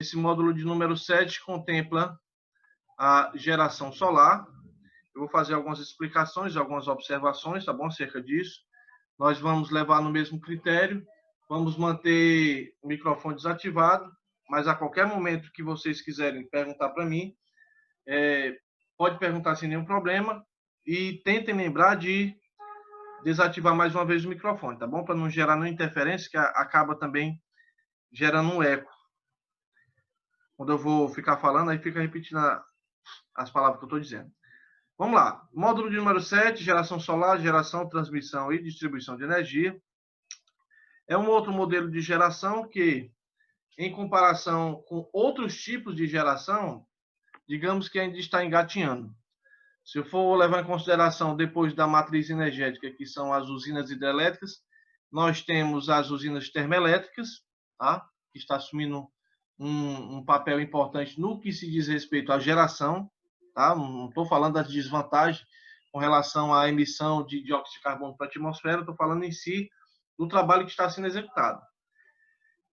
Esse módulo de número 7 contempla a geração solar. Eu vou fazer algumas explicações, algumas observações, tá bom? Acerca disso. Nós vamos levar no mesmo critério, vamos manter o microfone desativado, mas a qualquer momento que vocês quiserem perguntar para mim, pode perguntar sem nenhum problema e tentem lembrar de desativar mais uma vez o microfone, tá bom? Para não gerar nenhuma interferência, que acaba também gerando um eco. Quando eu vou ficar falando, aí fica repetindo as palavras que eu estou dizendo. Vamos lá. Módulo de número 7, geração solar, geração, transmissão e distribuição de energia. É um outro modelo de geração que, em comparação com outros tipos de geração, digamos que ainda está engatinhando. Se eu for levar em consideração depois da matriz energética, que são as usinas hidrelétricas, nós temos as usinas termoelétricas, tá? Que está assumindo um papel importante no que se diz respeito à geração, tá? Não estou falando das desvantagens com relação à emissão de dióxido de carbono para a atmosfera, estou falando em si do trabalho que está sendo executado.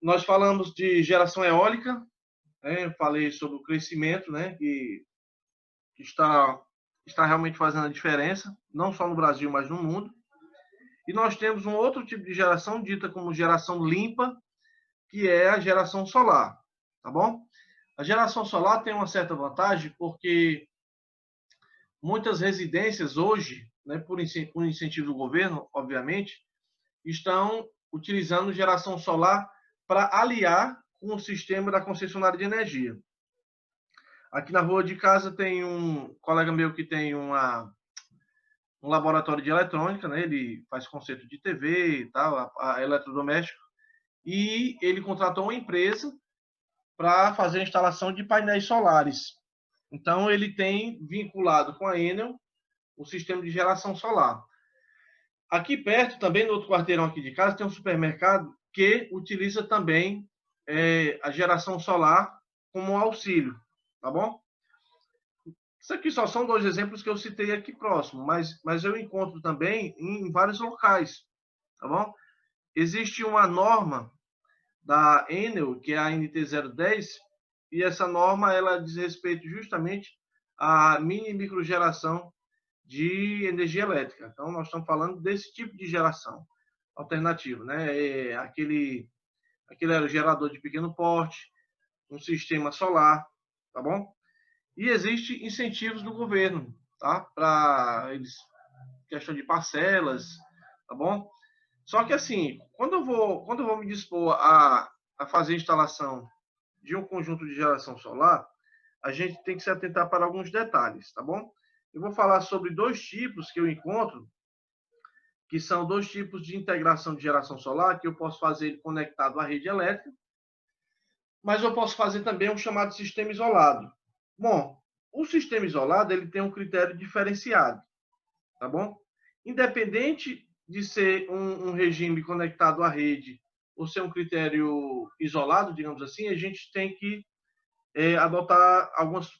Nós falamos de geração eólica, né? Eu falei sobre o crescimento, né? Que está realmente fazendo a diferença, não só no Brasil, mas no mundo. E nós temos um outro tipo de geração, dita como geração limpa, que é a geração solar, tá bom? A geração solar tem uma certa vantagem, porque muitas residências hoje, né, por incentivo do governo, obviamente, estão utilizando geração solar para aliar com o sistema da concessionária de energia. Aqui na rua de casa tem um colega meu que tem um laboratório de eletrônica, né? Ele faz conserto de TV e tal, a eletrodoméstico, e ele contratou uma empresa para fazer a instalação de painéis solares. Então, ele tem vinculado com a Enel o sistema de geração solar. Aqui perto, também no outro quarteirão aqui de casa, tem um supermercado que utiliza também a geração solar como auxílio, tá bom? Isso aqui só são dois exemplos que eu citei aqui próximo, mas eu encontro também em vários locais, tá bom? Existe uma norma da Enel, que é a NT010, e essa norma ela diz respeito justamente à mini e microgeração de energia elétrica. Então, nós estamos falando desse tipo de geração alternativa, né? Aquele aerogerador de pequeno porte, um sistema solar, tá bom? E existe incentivos do governo, tá? Para eles, questão de parcelas, tá bom? Só que assim, quando eu vou me dispor a fazer a instalação de um conjunto de geração solar, a gente tem que se atentar para alguns detalhes, tá bom? Eu vou falar sobre dois tipos que eu encontro, que são dois tipos de integração de geração solar, que eu posso fazer ele conectado à rede elétrica, mas eu posso fazer também um chamado sistema isolado. Bom, o sistema isolado ele tem um critério diferenciado, tá bom? Independente de ser um regime conectado à rede ou ser um critério isolado, digamos assim, a gente tem que adotar algumas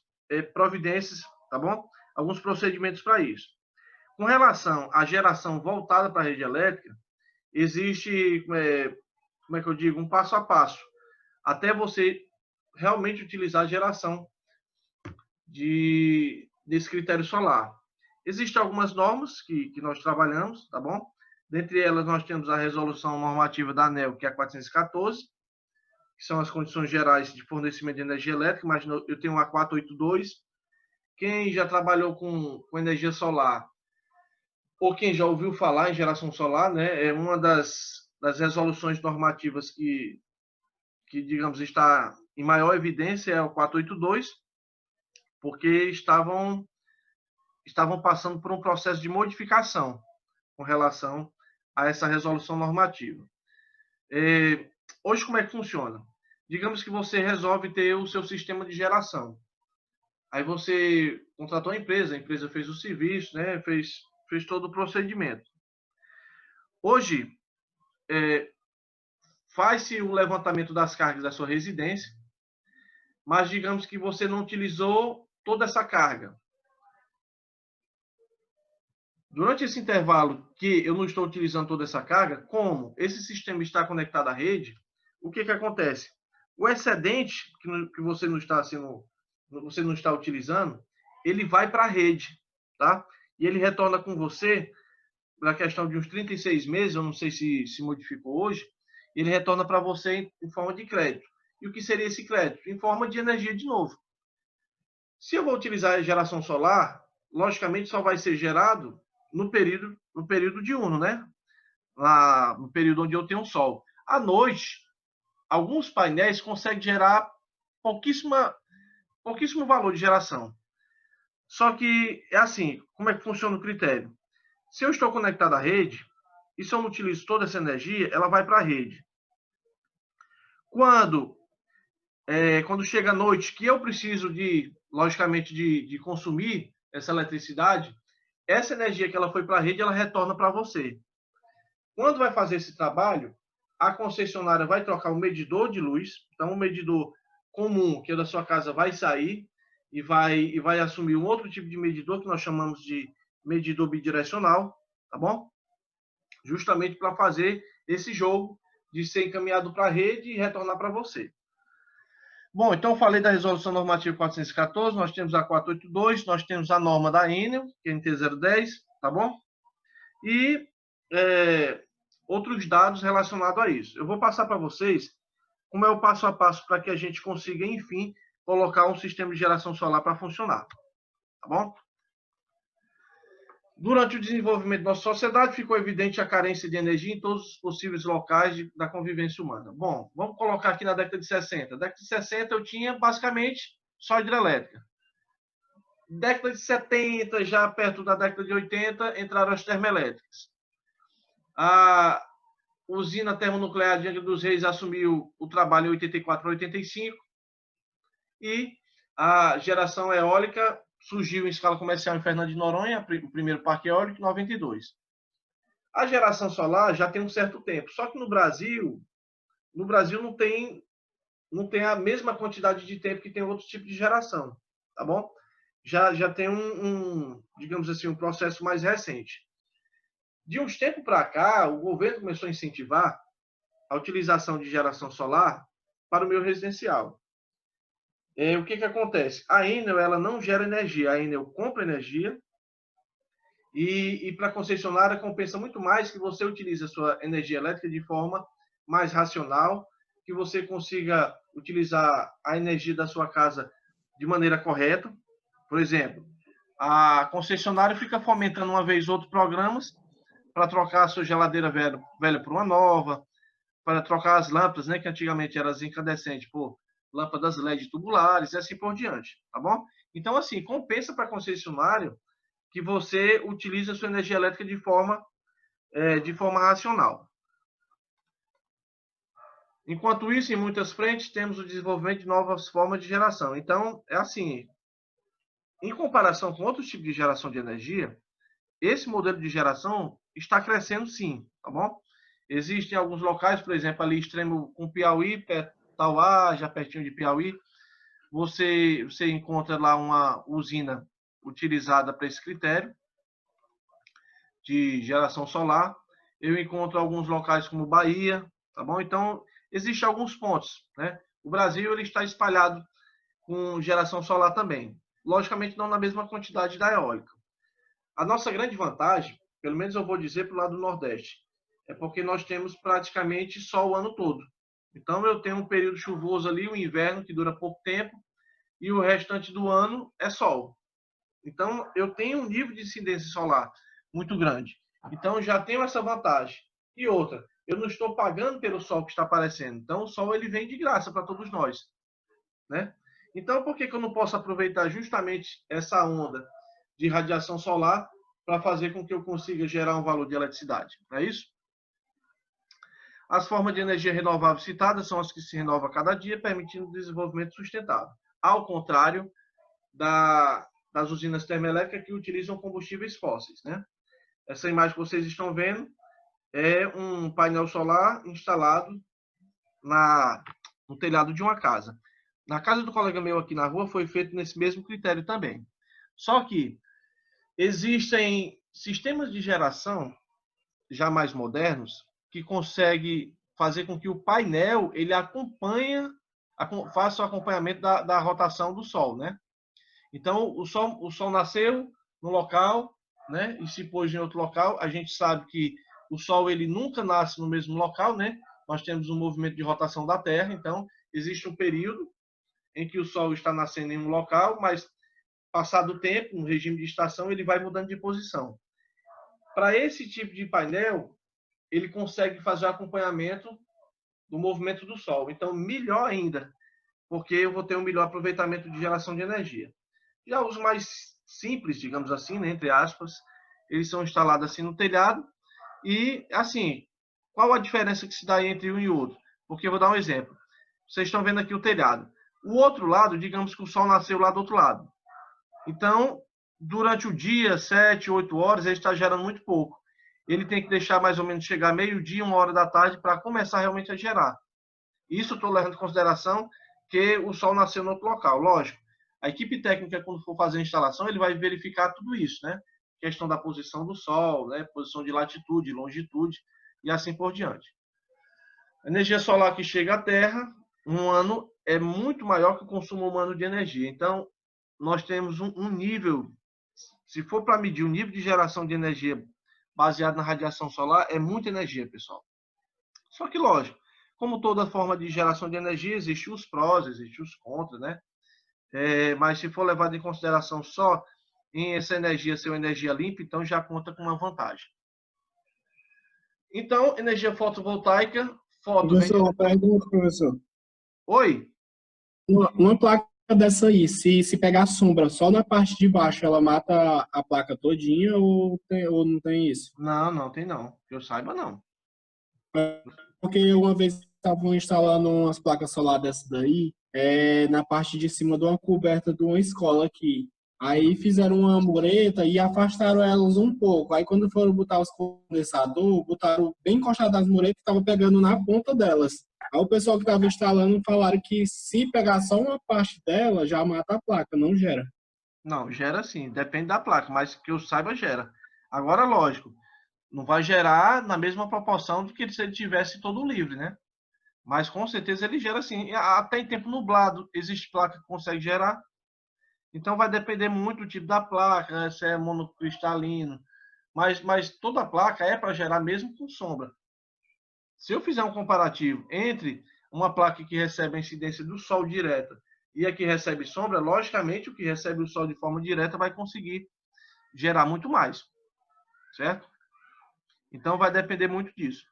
providências, tá bom? Alguns procedimentos para isso. Com relação à geração voltada para a rede elétrica, existe, como é que eu digo, um passo a passo, até você realmente utilizar a geração desse critério solar. Existem algumas normas que nós trabalhamos, tá bom? Dentre elas, nós temos a resolução normativa da ANEEL, que é a 414, que são as condições gerais de fornecimento de energia elétrica, mas eu tenho a 482. Quem já trabalhou com energia solar, ou quem já ouviu falar em geração solar, né, é uma das resoluções normativas que, digamos, está em maior evidência, é o 482, porque estavam passando por um processo de modificação com relação a essa resolução normativa. Hoje, como é que funciona? Digamos que você resolve ter o seu sistema de geração. Aí você contratou a empresa fez o serviço, né? fez todo o procedimento. Hoje, faz-se o levantamento das cargas da sua residência, mas digamos que você não utilizou toda essa carga. Durante esse intervalo que eu não estou utilizando toda essa carga, como esse sistema está conectado à rede, o que acontece? O excedente que você não está utilizando, ele vai para a rede, tá? E ele retorna com você na questão de uns 36 meses, eu não sei se modificou hoje, ele retorna para você em forma de crédito. E o que seria esse crédito? Em forma de energia de novo. Se eu vou utilizar a geração solar, logicamente só vai ser gerado no período diurno, né? No período onde eu tenho sol. À noite, alguns painéis conseguem gerar pouquíssimo valor de geração. Só que é assim, como é que funciona o critério? Se eu estou conectado à rede, e se eu não utilizo toda essa energia, ela vai para a rede. Quando chega a noite, que eu preciso logicamente, de consumir essa eletricidade, essa energia que ela foi para a rede, ela retorna para você. Quando vai fazer esse trabalho, a concessionária vai trocar o medidor de luz, então o medidor comum, que é da sua casa, vai sair e vai assumir um outro tipo de medidor, que nós chamamos de medidor bidirecional, tá bom? Justamente para fazer esse jogo de ser encaminhado para a rede e retornar para você. Bom, então eu falei da Resolução Normativa 414, nós temos a 482, nós temos a norma da Enel, que é NT010, tá bom? E outros dados relacionados a isso. Eu vou passar para vocês como é o passo a passo para que a gente consiga, enfim, colocar um sistema de geração solar para funcionar, tá bom? Durante o desenvolvimento da nossa sociedade, ficou evidente a carência de energia em todos os possíveis locais da convivência humana. Bom, vamos colocar aqui na década de 60. Na década de 60 eu tinha basicamente só hidrelétrica. Década de 70, já perto da década de 80, entraram as termoelétricas. A usina termonuclear de Angra dos Reis assumiu o trabalho em 84 para 85 e a geração eólica surgiu em escala comercial em Fernando de Noronha, o primeiro parque eólico, em 92. A geração solar já tem um certo tempo, só que no Brasil não tem a mesma quantidade de tempo que tem outros tipos de geração, tá bom? Já tem digamos assim, um processo mais recente. De uns tempos para cá, o governo começou a incentivar a utilização de geração solar para o meio residencial. O que acontece? A Enel ela não gera energia, a Enel compra energia e para a concessionária compensa muito mais que você utilize a sua energia elétrica de forma mais racional, que você consiga utilizar a energia da sua casa de maneira correta. Por exemplo, a concessionária fica fomentando uma vez ou outra programas para trocar a sua geladeira velha por uma nova, para trocar as lâmpadas, né, que antigamente eram as incandescentes, por lâmpadas LED tubulares e assim por diante, tá bom? Então, assim, compensa para concessionário que você utilize a sua energia elétrica de forma racional. Enquanto isso, em muitas frentes, temos o desenvolvimento de novas formas de geração. Então, é assim, em comparação com outros tipos de geração de energia, esse modelo de geração está crescendo sim, tá bom? Existem alguns locais, por exemplo, ali extremo com Piauí, Tauá, já pertinho de Piauí, você encontra lá uma usina utilizada para esse critério de geração solar. Eu encontro alguns locais como Bahia, tá bom? Então, existem alguns pontos, né? O Brasil ele está espalhado com geração solar também. Logicamente, não na mesma quantidade da eólica. A nossa grande vantagem, pelo menos eu vou dizer para o lado do Nordeste, é porque nós temos praticamente sol o ano todo. Então, eu tenho um período chuvoso ali, o inverno, que dura pouco tempo, e o restante do ano é sol. Então, eu tenho um nível de incidência solar muito grande. Então, já tenho essa vantagem. E outra, eu não estou pagando pelo sol que está aparecendo. Então, o sol ele vem de graça para todos nós, né? Então, por que eu não posso aproveitar justamente essa onda de radiação solar para fazer com que eu consiga gerar um valor de eletricidade? Não é isso? As formas de energia renovável citadas são as que se renovam a cada dia, permitindo o desenvolvimento sustentável. Ao contrário das usinas termoelétricas que utilizam combustíveis fósseis, né? Essa imagem que vocês estão vendo é um painel solar instalado no telhado de uma casa. Na casa do colega meu aqui na rua foi feito nesse mesmo critério também. Só que existem sistemas de geração já mais modernos que conseguem fazer com que o painel ele acompanhe faça o acompanhamento da rotação do Sol, né? Então, o Sol nasceu no local, né? E se pôs em outro local. A gente sabe que o Sol ele nunca nasce no mesmo local, né? Nós temos um movimento de rotação da Terra, então existe um período em que o Sol está nascendo em um local, mas passado o tempo, no regime de estação, ele vai mudando de posição. Para esse tipo de painel, ele consegue fazer o acompanhamento do movimento do Sol. Então, melhor ainda, porque eu vou ter um melhor aproveitamento de geração de energia. Já os mais simples, digamos assim, né, entre aspas, eles são instalados assim no telhado. E, assim, qual a diferença que se dá entre um e outro? Porque eu vou dar um exemplo. Vocês estão vendo aqui o telhado. O outro lado, digamos que o Sol nasceu lá do outro lado. Então, durante o dia, 7, 8 horas, ele está gerando muito pouco. Ele tem que deixar mais ou menos chegar meio-dia, 1 hora da tarde, para começar realmente a gerar. Isso estou levando em consideração que o Sol nasceu no outro local. Lógico, a equipe técnica, quando for fazer a instalação, ele vai verificar tudo isso, né? Questão da posição do Sol, né? Posição de latitude, longitude e assim por diante. A energia solar que chega à Terra, um ano, é muito maior que o consumo humano de energia. Então, nós temos um nível, se for para medir o nível de geração de energia baseado na radiação solar, é muita energia, pessoal. Só que, lógico, como toda forma de geração de energia, existem os prós, existem os contras, né? Mas se for levado em consideração só em essa energia ser uma energia limpa, então já conta com uma vantagem. Então, energia fotovoltaica, Professor, uma pergunta, professor. Oi? Uma placa dessa aí, se pegar sombra só na parte de baixo, ela mata a placa todinha ou não tem isso? Não, não tem não. Que eu saiba, não. Porque uma vez estavam instalando umas placas solar dessa daí, na parte de cima de uma coberta de uma escola aqui. Aí fizeram uma mureta e afastaram elas um pouco. Aí quando foram botar os condensadores, botaram bem encostado nas muretas e estava pegando na ponta delas. Aí o pessoal que estava instalando falaram que se pegar só uma parte dela, já mata a placa, não gera. Não, gera sim, depende da placa, mas que eu saiba, gera. Agora, lógico, não vai gerar na mesma proporção do que se ele tivesse todo livre, né? Mas com certeza ele gera sim. Até em tempo nublado, existe placa que consegue gerar. Então vai depender muito do tipo da placa, né? Se é monocristalino. Mas toda placa é para gerar mesmo com sombra. Se eu fizer um comparativo entre uma placa que recebe a incidência do Sol direta e a que recebe sombra, logicamente o que recebe o Sol de forma direta vai conseguir gerar muito mais, certo? Então vai depender muito disso.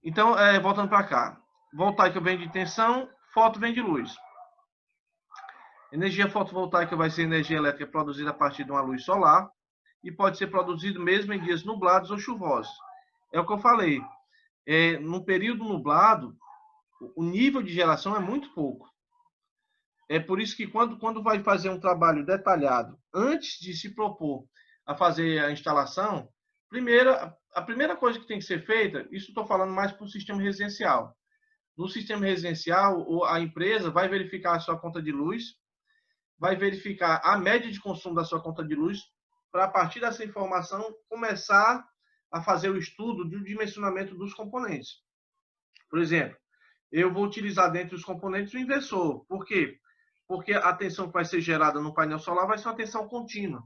Então, voltando para cá, voltaica vem de tensão, foto vem de luz. Energia fotovoltaica vai ser energia elétrica produzida a partir de uma luz solar e pode ser produzido mesmo em dias nublados ou chuvosos. É o que eu falei. No período nublado, o nível de geração é muito pouco. É por isso que quando vai fazer um trabalho detalhado, antes de se propor a fazer a instalação, a primeira coisa que tem que ser feita, isso estou falando mais para o sistema residencial. No sistema residencial, a empresa vai verificar a sua conta de luz, vai verificar a média de consumo da sua conta de luz, para a partir dessa informação começar a fazer o estudo do dimensionamento dos componentes. Por exemplo, eu vou utilizar dentro dos componentes o inversor. Por quê? Porque a tensão que vai ser gerada no painel solar vai ser uma tensão contínua.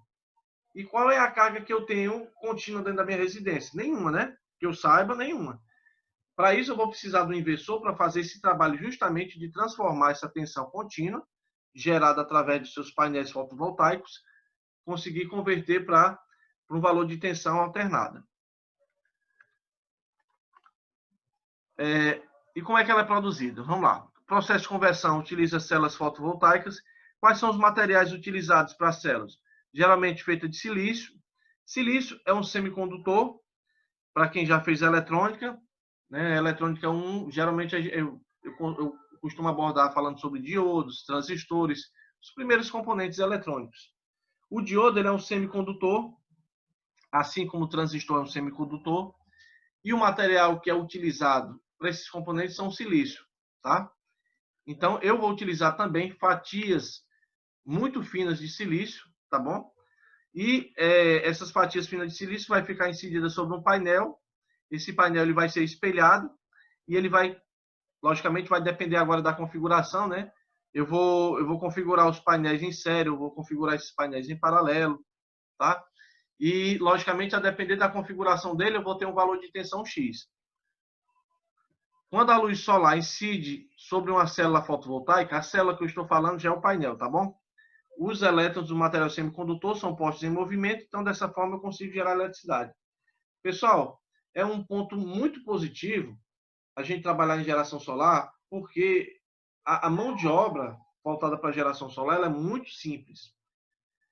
E qual é a carga que eu tenho contínua dentro da minha residência? Nenhuma, né? Que eu saiba, nenhuma. Para isso, eu vou precisar do inversor para fazer esse trabalho justamente de transformar essa tensão contínua, gerada através de seus painéis fotovoltaicos, conseguir converter para um valor de tensão alternada. E como é que ela é produzida? Vamos lá. O processo de conversão utiliza células fotovoltaicas. Quais são os materiais utilizados para as células? Geralmente feita de silício. Silício é um semicondutor, para quem já fez eletrônica. Né? Eletrônica 1, geralmente eu costumo abordar falando sobre diodos, transistores, os primeiros componentes eletrônicos. O diodo ele é um semicondutor, assim como o transistor é um semicondutor. E o material que é utilizado para esses componentes são silício, tá? Então, eu vou utilizar também fatias muito finas de silício, tá bom? E essas fatias finas de silício vai ficar incidida sobre um painel. Esse painel ele vai ser espelhado e ele vai logicamente vai depender agora da configuração, né? Eu vou configurar os painéis em série, eu vou configurar esses painéis em paralelo, tá? E, logicamente, a depender da configuração dele, eu vou ter um valor de tensão X. Quando a luz solar incide sobre uma célula fotovoltaica, a célula que eu estou falando já é o painel, tá bom? Os elétrons do material semicondutor são postos em movimento, então dessa forma eu consigo gerar eletricidade. Pessoal, é um ponto muito positivo a gente trabalhar em geração solar, porque a mão de obra voltada para a geração solar ela é muito simples.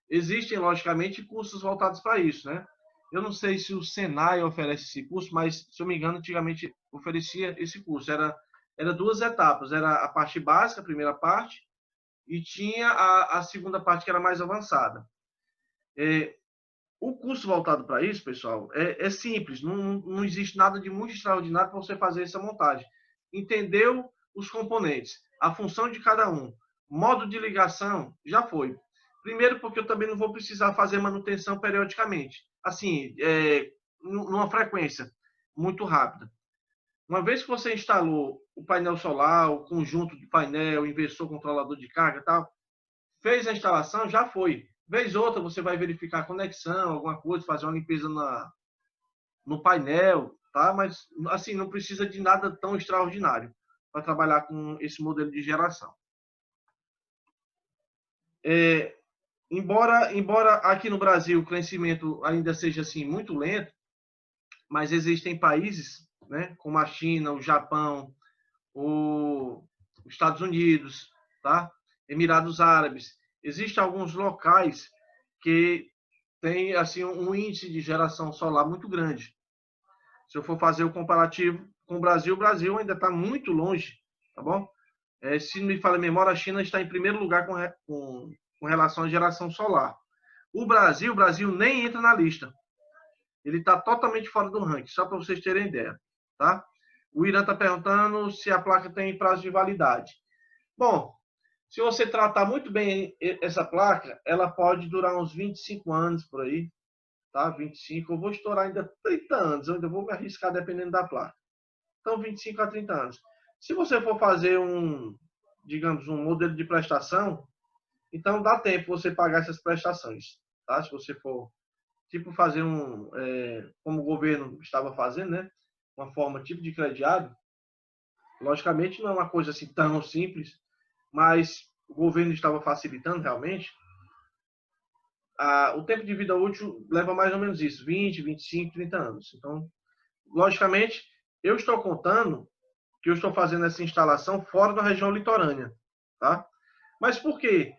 Existem, logicamente, cursos voltados para isso, né? Eu não sei se o Senai oferece esse curso, mas, se eu me engano, antigamente oferecia esse curso. Era duas etapas. Era a parte básica, a primeira parte, e tinha a segunda parte, que era mais avançada. O curso voltado para isso, pessoal, é simples. Não existe nada de muito extraordinário para você fazer essa montagem. Entendeu os componentes, a função de cada um, modo de ligação, já foi. Primeiro, porque eu também não vou precisar fazer manutenção periodicamente. Assim, numa frequência muito rápida. Uma vez que você instalou o painel solar, o conjunto de painel, inversor, controlador de carga e tal, fez a instalação, já foi. Vez outra, você vai verificar a conexão, alguma coisa, fazer uma limpeza no painel, tá? Mas, assim, não precisa de nada tão extraordinário para trabalhar com esse modelo de geração. Embora aqui no Brasil o crescimento ainda seja assim muito lento, mas existem países, né, como a China, o Japão, os Estados Unidos, tá? Emirados Árabes. Existem alguns locais que têm assim um índice de geração solar muito grande. Se eu for fazer o comparativo com o Brasil ainda está muito longe, tá bom? Se não me falha a memória, a China está em primeiro lugar com relação à geração solar. O Brasil nem entra na lista. Ele está totalmente fora do ranking, só para vocês terem ideia, tá? O Irã está perguntando se a placa tem prazo de validade. Bom, se você tratar muito bem essa placa, ela pode durar uns 25 anos por aí, tá? 25, eu vou estourar ainda 30 anos, eu ainda vou me arriscar dependendo da placa. Então, 25 a 30 anos. Se você for fazer digamos, um modelo de prestação, então dá tempo você pagar essas prestações, tá? Se você for, tipo, fazer como o governo estava fazendo, né? Uma forma tipo de crediário. Logicamente, não é uma coisa assim tão simples, mas o governo estava facilitando realmente. O tempo de vida útil leva mais ou menos isso, 20, 25, 30 anos. Então, logicamente, eu estou contando que eu estou fazendo essa instalação fora da região litorânea, tá? Mas por quê?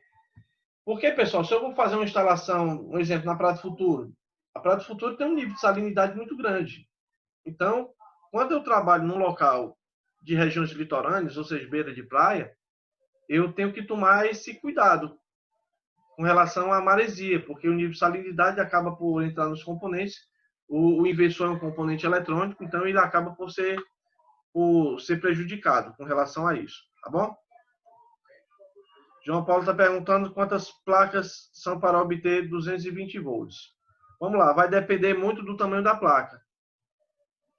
Porque, pessoal, se eu vou fazer uma instalação, um exemplo, na Praia do Futuro, a Praia do Futuro tem um nível de salinidade muito grande. Então, quando eu trabalho num local de regiões litorâneas, ou seja, beira de praia, eu tenho que tomar esse cuidado com relação à maresia, porque o nível de salinidade acaba por entrar nos componentes. O inversor é um componente eletrônico, então ele acaba por ser prejudicado com relação a isso, tá bom? João Paulo está perguntando quantas placas são para obter 220 volts. Vamos lá, vai depender muito do tamanho da placa,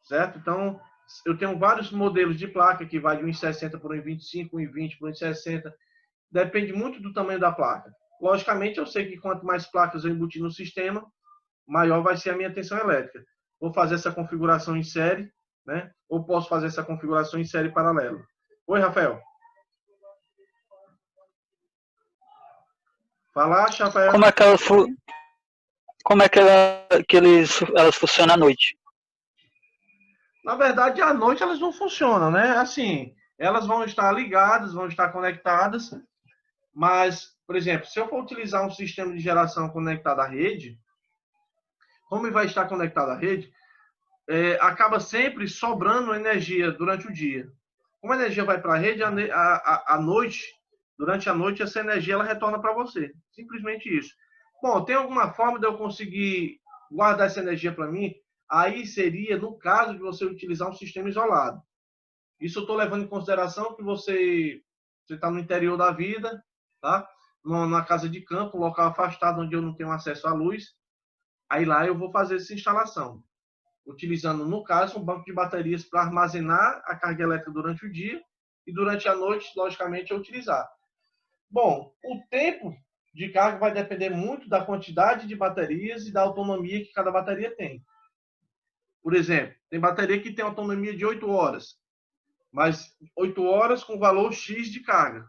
certo? Então, eu tenho vários modelos de placa que vai de 1,60 por 1,25, 1,20 por 1,60. Depende muito do tamanho da placa. Logicamente, eu sei que quanto mais placas eu embutir no sistema, maior vai ser a minha tensão elétrica. Vou fazer essa configuração em série, né? Ou posso fazer essa configuração em série paralela. Oi, Rafael. Fala, Rafael. Como é que elas funcionam à noite? Na verdade, à noite elas não funcionam, né? Assim, elas vão estar ligadas, vão estar conectadas, mas, por exemplo, se eu for utilizar um sistema de geração conectado à rede, como ele vai estar conectado à rede, acaba sempre sobrando energia durante o dia. Como a energia vai para a rede, à noite, durante a noite, essa energia ela retorna para você. Simplesmente isso. Bom, tem alguma forma de eu conseguir guardar essa energia para mim? Aí seria no caso de você utilizar um sistema isolado. Isso eu estou levando em consideração que você está no interior da vida, tá? Numa casa de campo, um local afastado onde eu não tenho acesso à luz. Aí lá eu vou fazer essa instalação, utilizando, no caso, um banco de baterias para armazenar a carga elétrica durante o dia e durante a noite, logicamente, é utilizar. Bom, o tempo de carga vai depender muito da quantidade de baterias e da autonomia que cada bateria tem. Por exemplo, tem bateria que tem autonomia de 8 horas, mas 8 horas com valor X de carga.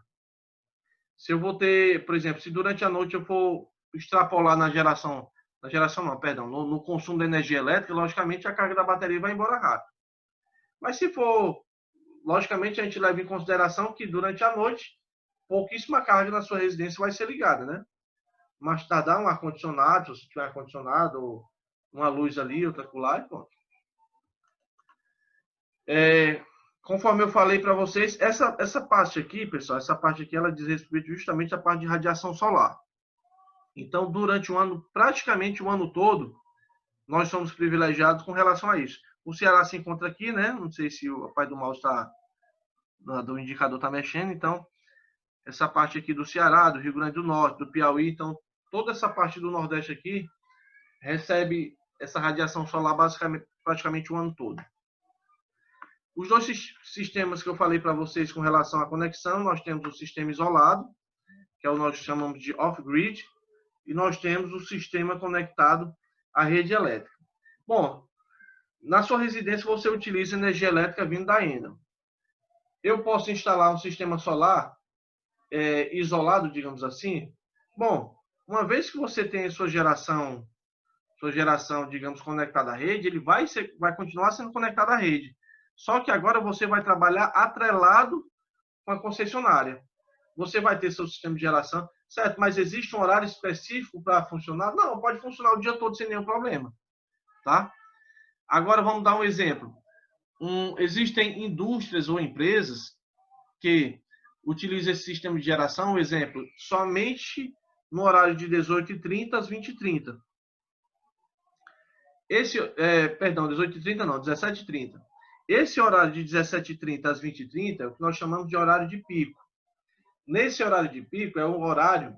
Se eu vou ter, por exemplo, se durante a noite eu for extrapolar no consumo de energia elétrica, logicamente a carga da bateria vai embora rápido. Mas se for, logicamente a gente leva em consideração que durante a noite, pouquíssima carga na sua residência vai ser ligada, né? Mas tardar um ar-condicionado, se tiver ar-condicionado, ou uma luz ali, outra acolá, e pronto. Conforme eu falei para vocês, essa parte aqui, pessoal, essa parte aqui, ela diz respeito justamente à parte de radiação solar. Então, durante o ano, praticamente o ano todo, nós somos privilegiados com relação a isso. O Ceará se encontra aqui, né? Não sei se o pai do mouse do indicador está mexendo, então, essa parte aqui do Ceará, do Rio Grande do Norte, do Piauí, então, toda essa parte do Nordeste aqui recebe essa radiação solar basicamente, praticamente o ano todo. Os dois sistemas que eu falei para vocês com relação à conexão, nós temos o sistema isolado, que é o que nós chamamos de off-grid, e nós temos o sistema conectado à rede elétrica. Bom, na sua residência você utiliza energia elétrica vindo da Enel. Eu posso instalar um sistema solar isolado, digamos assim? Bom, uma vez que você tem sua geração, digamos, conectada à rede, ele vai continuar sendo conectado à rede. Só que agora você vai trabalhar atrelado com a concessionária. Você vai ter seu sistema de geração, certo? Mas existe um horário específico para funcionar? Não, pode funcionar o dia todo sem nenhum problema, tá? Agora vamos dar um exemplo. Existem indústrias ou empresas que utilizam esse sistema de geração, um exemplo, somente no horário de 18h30 às 20h30. 18h30 não, 17h30. Esse horário de 17h30 às 20h30 é o que nós chamamos de horário de pico. Nesse horário de pico é o horário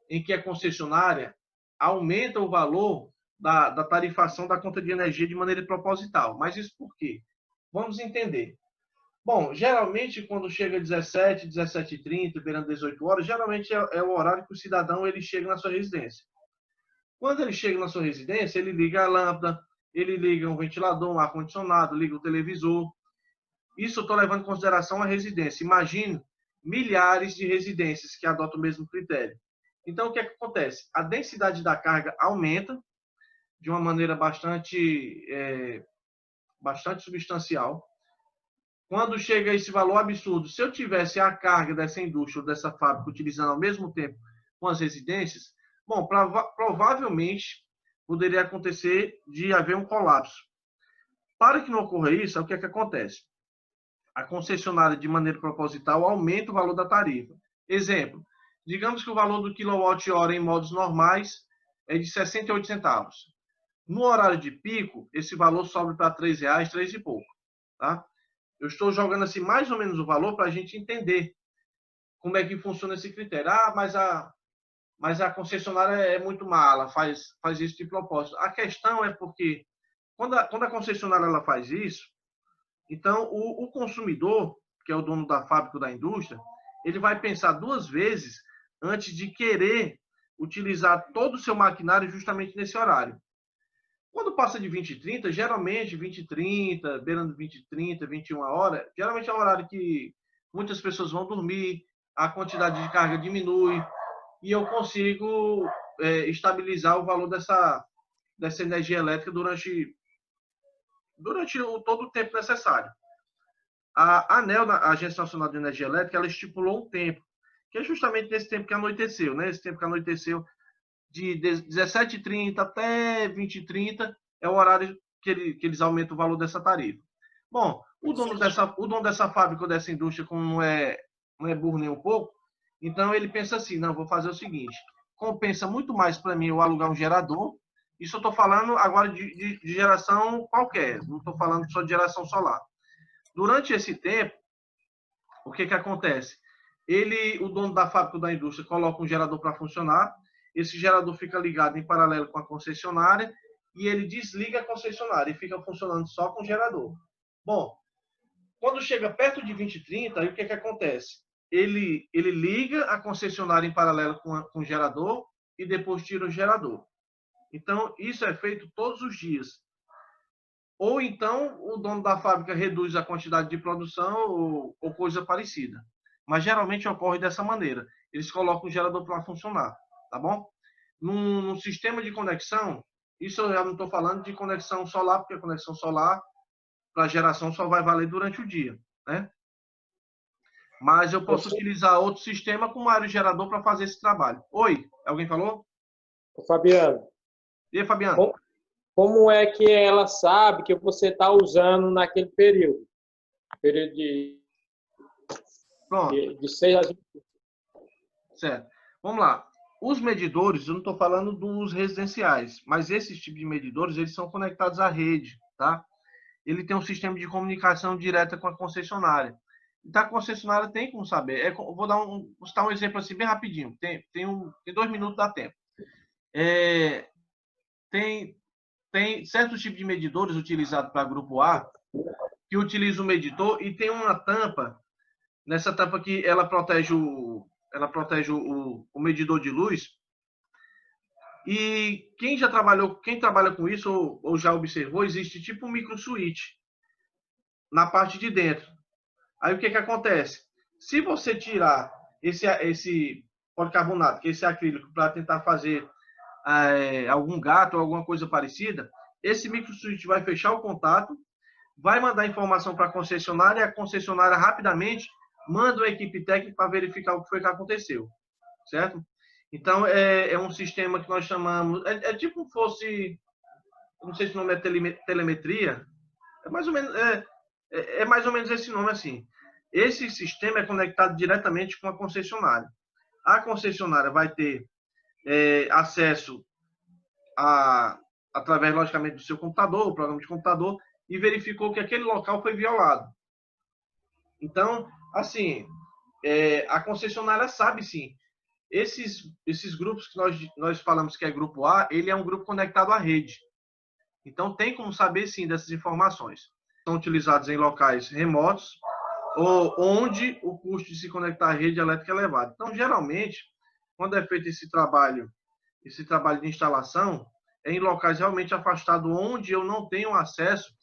em que a concessionária aumenta o valor da tarifação da conta de energia de maneira proposital. Mas isso por quê? Vamos entender. Bom, geralmente quando chega 17h30, beirando 18 horas, geralmente é o horário que o cidadão ele chega na sua residência. Quando ele chega na sua residência, ele liga a lâmpada, ele liga um ventilador, um ar-condicionado, liga o televisor. Isso eu estou levando em consideração a residência. Imagine milhares de residências que adotam o mesmo critério. Então, o que é que acontece? A densidade da carga aumenta de uma maneira bastante substancial. Quando chega a esse valor absurdo, se eu tivesse a carga dessa indústria ou dessa fábrica utilizando ao mesmo tempo com as residências, bom, provavelmente poderia acontecer de haver um colapso. Para que não ocorra isso, o que é que acontece? A concessionária, de maneira proposital, aumenta o valor da tarifa. Exemplo, digamos que o valor do quilowatt-hora em modos normais é de 68 centavos. No horário de pico, esse valor sobe para R$ 3,00, 3 e pouco. Tá? Eu estou jogando assim mais ou menos o valor para a gente entender como é que funciona esse critério. Mas a concessionária é muito má, ela faz isso de propósito. A questão é porque quando a concessionária ela faz isso, então o consumidor, que é o dono da fábrica ou da indústria, ele vai pensar duas vezes antes de querer utilizar todo o seu maquinário justamente nesse horário. Quando passa de 20h30, geralmente 20h30, beirando 20h30, 21 horas, geralmente é um horário que muitas pessoas vão dormir, a quantidade de carga diminui e eu consigo estabilizar o valor dessa energia elétrica durante todo o tempo necessário. A ANEEL, a Agência Nacional de Energia Elétrica, ela estipulou um tempo, que é justamente nesse tempo que anoiteceu, né? Esse tempo que anoiteceu de 17h30 até 20h30 é o horário que eles aumentam o valor dessa tarifa. Bom, o dono dessa fábrica ou dessa indústria, como não é burro nem um pouco, então ele pensa assim, não, vou fazer o seguinte, compensa muito mais para mim eu alugar um gerador. Isso eu estou falando agora de geração qualquer, não estou falando só de geração solar. Durante esse tempo, o que acontece? O dono da fábrica ou da indústria coloca um gerador para funcionar, esse gerador fica ligado em paralelo com a concessionária e ele desliga a concessionária e fica funcionando só com o gerador. Bom, Quando chega perto de 20 e 30, aí o que acontece? Ele liga a concessionária em paralelo com o gerador e depois tira o gerador. Então, isso é feito todos os dias. Ou então, o dono da fábrica reduz a quantidade de produção ou coisa parecida. Mas, geralmente, ocorre dessa maneira. Eles colocam o gerador para funcionar, tá bom? Num sistema de conexão, isso eu já não estou falando de conexão solar, porque a conexão solar para geração só vai valer durante o dia, né? Mas eu posso utilizar outro sistema como aerogerador para fazer esse trabalho. Oi, alguém falou? Fabiano, E aí, Fabiano? como é que ela sabe que você está usando naquele período? Período de 6 a 20. Certo. Vamos lá. Os medidores, eu não estou falando dos residenciais, mas esses tipos de medidores, eles são conectados à rede, tá? Ele tem um sistema de comunicação direta com a concessionária. Então, a concessionária tem como saber. Vou citar um exemplo assim bem rapidinho. Tem 2 minutos, dá tempo. Tem certos tipos de medidores utilizados para grupo A, que utiliza o medidor e tem uma tampa. Nessa tampa aqui, ela protege o medidor de luz. E quem trabalha com isso ou já observou, existe tipo um micro switch na parte de dentro. Aí o que acontece? Se você tirar esse policarbonato, que é esse acrílico, para tentar fazer algum gato ou alguma coisa parecida, esse micro switch vai fechar o contato, vai mandar informação para a concessionária e a concessionária rapidamente manda uma equipe técnica para verificar o que foi que aconteceu, certo? Então, é um sistema que nós chamamos... É tipo como fosse... Não sei se o nome é telemetria. É mais ou menos esse nome assim. Esse sistema é conectado diretamente com a concessionária. A concessionária vai ter acesso através, logicamente, do seu computador, o programa de computador, e verificou que aquele local foi violado. Então, assim, a concessionária sabe, sim. Esses grupos que nós falamos que é grupo A, ele é um grupo conectado à rede. Então, tem como saber, sim, dessas informações. São utilizados em locais remotos ou onde o custo de se conectar à rede elétrica é elevado. Então, geralmente, quando é feito esse trabalho de instalação, é em locais realmente afastados, onde eu não tenho acesso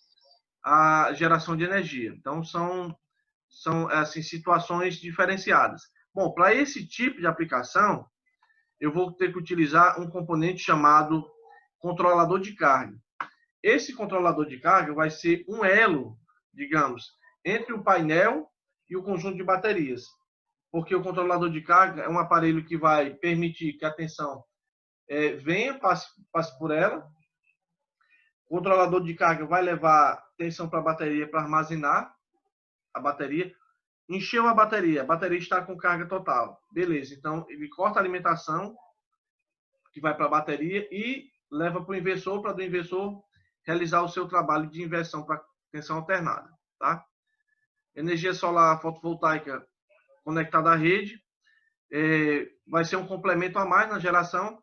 à geração de energia. Então, são assim, situações diferenciadas. Bom, para esse tipo de aplicação, eu vou ter que utilizar um componente chamado controlador de carga. Esse controlador de carga vai ser um elo, digamos, entre o painel e o conjunto de baterias. Porque o controlador de carga é um aparelho que vai permitir que a tensão venha, passe por ela. O controlador de carga vai levar tensão para a bateria para armazenar a bateria. Encheu a bateria está com carga total. Beleza, então ele corta a alimentação que vai para a bateria e leva para o inversor, para do inversor realizar o seu trabalho de inversão para tensão alternada. Tá? Energia solar fotovoltaica conectada à rede, vai ser um complemento a mais na geração.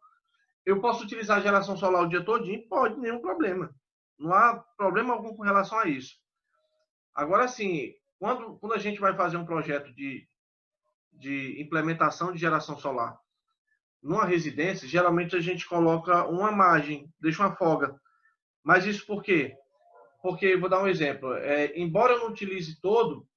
Eu posso utilizar a geração solar o dia todinho? Pode, nenhum problema. Não há problema algum com relação a isso. Agora, sim, quando a gente vai fazer um projeto de implementação de geração solar numa residência, geralmente a gente coloca uma margem, deixa uma folga. Mas isso por quê? Porque, vou dar um exemplo, embora eu não utilize todo,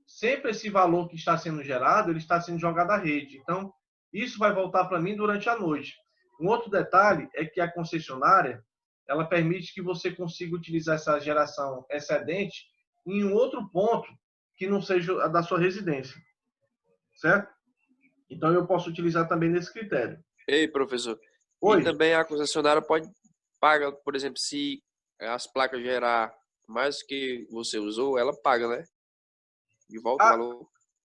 sempre esse valor que está sendo gerado, ele está sendo jogado à rede. Então, isso vai voltar para mim durante a noite. Um outro detalhe é que a concessionária, ela permite que você consiga utilizar essa geração excedente em um outro ponto que não seja a da sua residência. Certo? Então, eu posso utilizar também nesse critério. Ei, professor. Oi. E também a concessionária pode pagar, por exemplo, se as placas gerar mais que você usou, ela paga, né? De volta o valor.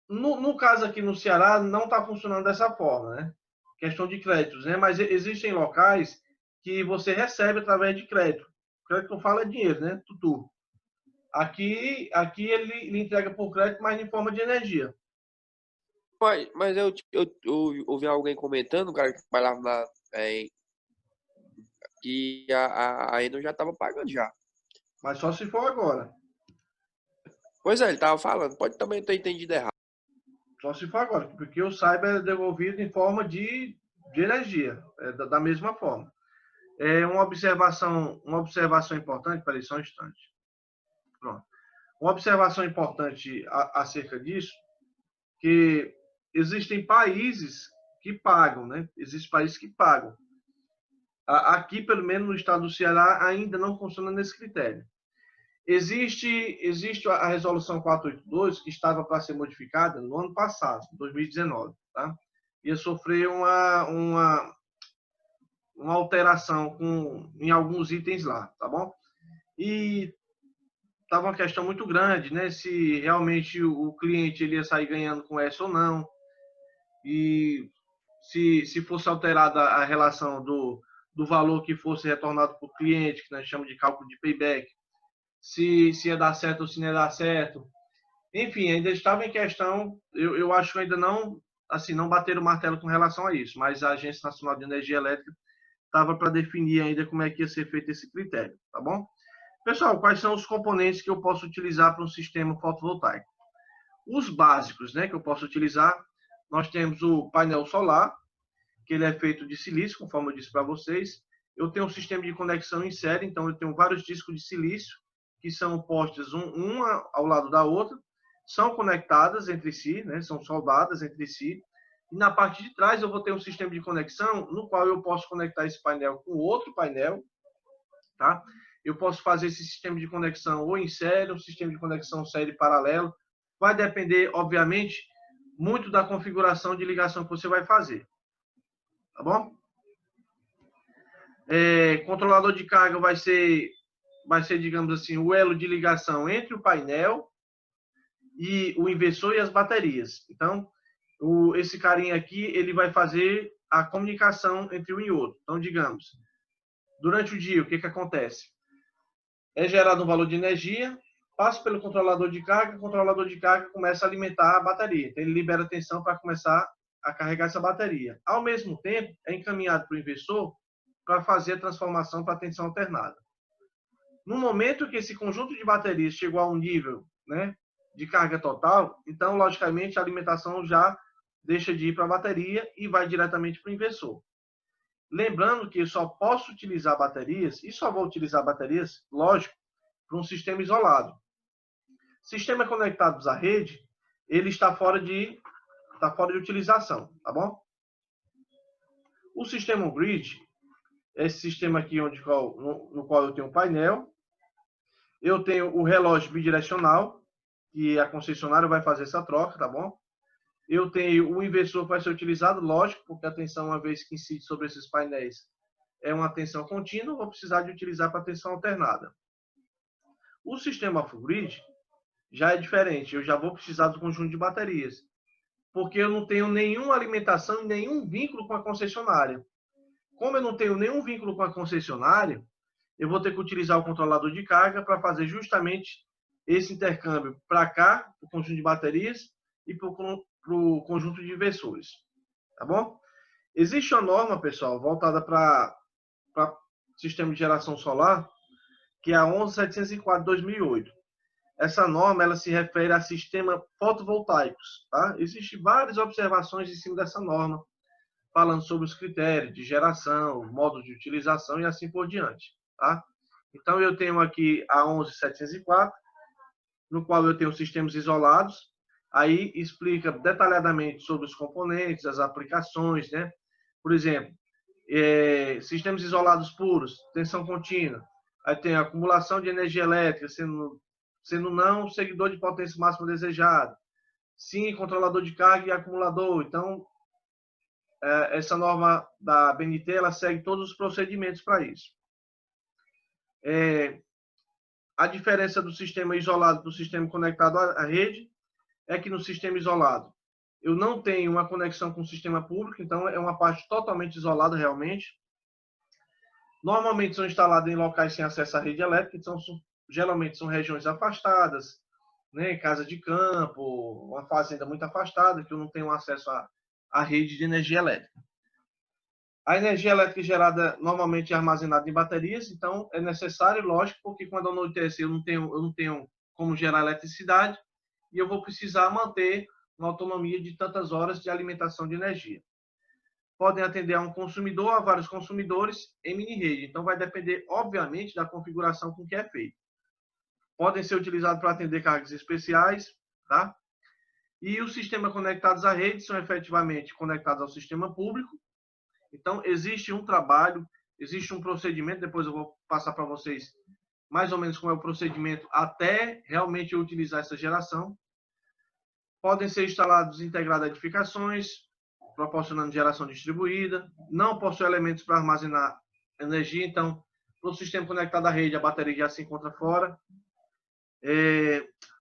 No caso aqui no Ceará, não está funcionando dessa forma, né? Questão de créditos, né? Mas existem locais que você recebe através de crédito. Crédito que eu falo é dinheiro, né? Tutu. Aqui ele entrega por crédito, mas em forma de energia. Mas eu ouvi alguém comentando, o cara que trabalhava que a Enel já estava pagando já. Mas só se for agora. Pois é, ele tava falando. Pode também ter entendido errado. Só se for agora, porque eu saiba é devolvido em forma de energia, da mesma forma. Uma observação importante, peraí, só um instante. Pronto. Uma observação importante acerca disso, que existem países que pagam, né? Existem países que pagam. Aqui, pelo menos no estado do Ceará, ainda não funciona nesse critério. Existe a resolução 482, que estava para ser modificada no ano passado, 2019, tá? Ia sofrer uma alteração em alguns itens lá, tá bom? E estava uma questão muito grande, né? Se realmente o cliente ele ia sair ganhando com essa ou não. E se fosse alterada a relação do valor que fosse retornado para o cliente, que nós chamamos de cálculo de payback, se ia dar certo ou se não ia dar certo. Enfim, ainda estava em questão, eu acho que ainda não, assim, não bateram o martelo com relação a isso, mas a Agência Nacional de Energia Elétrica estava para definir ainda como é que ia ser feito esse critério, tá bom? Pessoal, quais são os componentes que eu posso utilizar para um sistema fotovoltaico? Os básicos, né, que eu posso utilizar, nós temos o painel solar, que ele é feito de silício, conforme eu disse para vocês. Eu tenho um sistema de conexão em série, então eu tenho vários discos de silício, que são postas uma ao lado da outra, são conectadas entre si, né, são soldadas entre si. E na parte de trás eu vou ter um sistema de conexão no qual eu posso conectar esse painel com outro painel, tá? Eu posso fazer esse sistema de conexão ou em série, um sistema de conexão série paralelo. Vai depender, obviamente, muito da configuração de ligação que você vai fazer. Tá bom? Controlador de carga vai ser, digamos assim, o elo de ligação entre o painel e o inversor e as baterias. Então, esse carinha aqui, ele vai fazer a comunicação entre um e outro. Então, digamos, durante o dia, o que acontece? É gerado um valor de energia, passa pelo controlador de carga, o controlador de carga começa a alimentar a bateria. Então, ele libera tensão para começar a carregar essa bateria. Ao mesmo tempo, é encaminhado para o inversor para fazer a transformação para tensão alternada. No momento que esse conjunto de baterias chegou a um nível, né, de carga total, então, logicamente, a alimentação já deixa de ir para a bateria e vai diretamente para o inversor. Lembrando que eu só posso utilizar baterias, e só vou utilizar baterias, lógico, para um sistema isolado. Sistema conectados à rede, ele está fora de utilização, tá bom? O sistema grid, esse sistema aqui no qual eu tenho um painel, eu tenho o relógio bidirecional, que a concessionária vai fazer essa troca, tá bom? Eu tenho o inversor que vai ser utilizado, lógico, porque a tensão, uma vez que incide sobre esses painéis, é uma tensão contínua, vou precisar de utilizar para tensão alternada. O sistema off-grid já é diferente, eu já vou precisar do conjunto de baterias, porque eu não tenho nenhuma alimentação e nenhum vínculo com a concessionária. Como eu não tenho nenhum vínculo com a concessionária, eu vou ter que utilizar o controlador de carga para fazer justamente esse intercâmbio para cá, para o conjunto de baterias, e para o conjunto de inversores. Tá bom? Existe uma norma, pessoal, voltada para sistema de geração solar, que é a 11704/2008. Essa norma, ela se refere a sistema fotovoltaicos, tá? Existem várias observações em cima dessa norma, falando sobre os critérios de geração, modos de utilização e assim por diante, tá? Então, eu tenho aqui a 11704, no qual eu tenho sistemas isolados, aí explica detalhadamente sobre os componentes, as aplicações, né? Por exemplo, sistemas isolados puros, tensão contínua, aí tem a acumulação de energia elétrica, sendo não seguidor de potência máxima desejada, sim controlador de carga e acumulador. Então, essa norma da BNT, ela segue todos os procedimentos para isso. A diferença do sistema isolado para o sistema conectado à rede é que no sistema isolado eu não tenho uma conexão com o sistema público, então é uma parte totalmente isolada realmente. Normalmente são instaladas em locais sem acesso à rede elétrica, então geralmente são regiões afastadas, né, casa de campo, uma fazenda muito afastada, que eu não tenho acesso à rede de energia elétrica. A energia elétrica gerada normalmente é armazenada em baterias, então é necessário, lógico, porque quando anoitece eu não tenho como gerar eletricidade, e eu vou precisar manter uma autonomia de tantas horas de alimentação de energia. Podem atender a um consumidor, a vários consumidores em mini-rede. Então, vai depender, obviamente, da configuração com que é feito. Podem ser utilizados para atender cargas especiais, tá? E os sistemas conectados à rede são efetivamente conectados ao sistema público. Então, existe um trabalho, existe um procedimento, depois eu vou passar para vocês mais ou menos como é o procedimento até realmente eu utilizar essa geração. Podem ser instalados integradas edificações, proporcionando geração distribuída. Não possui elementos para armazenar energia, então, no sistema conectado à rede, a bateria já se encontra fora.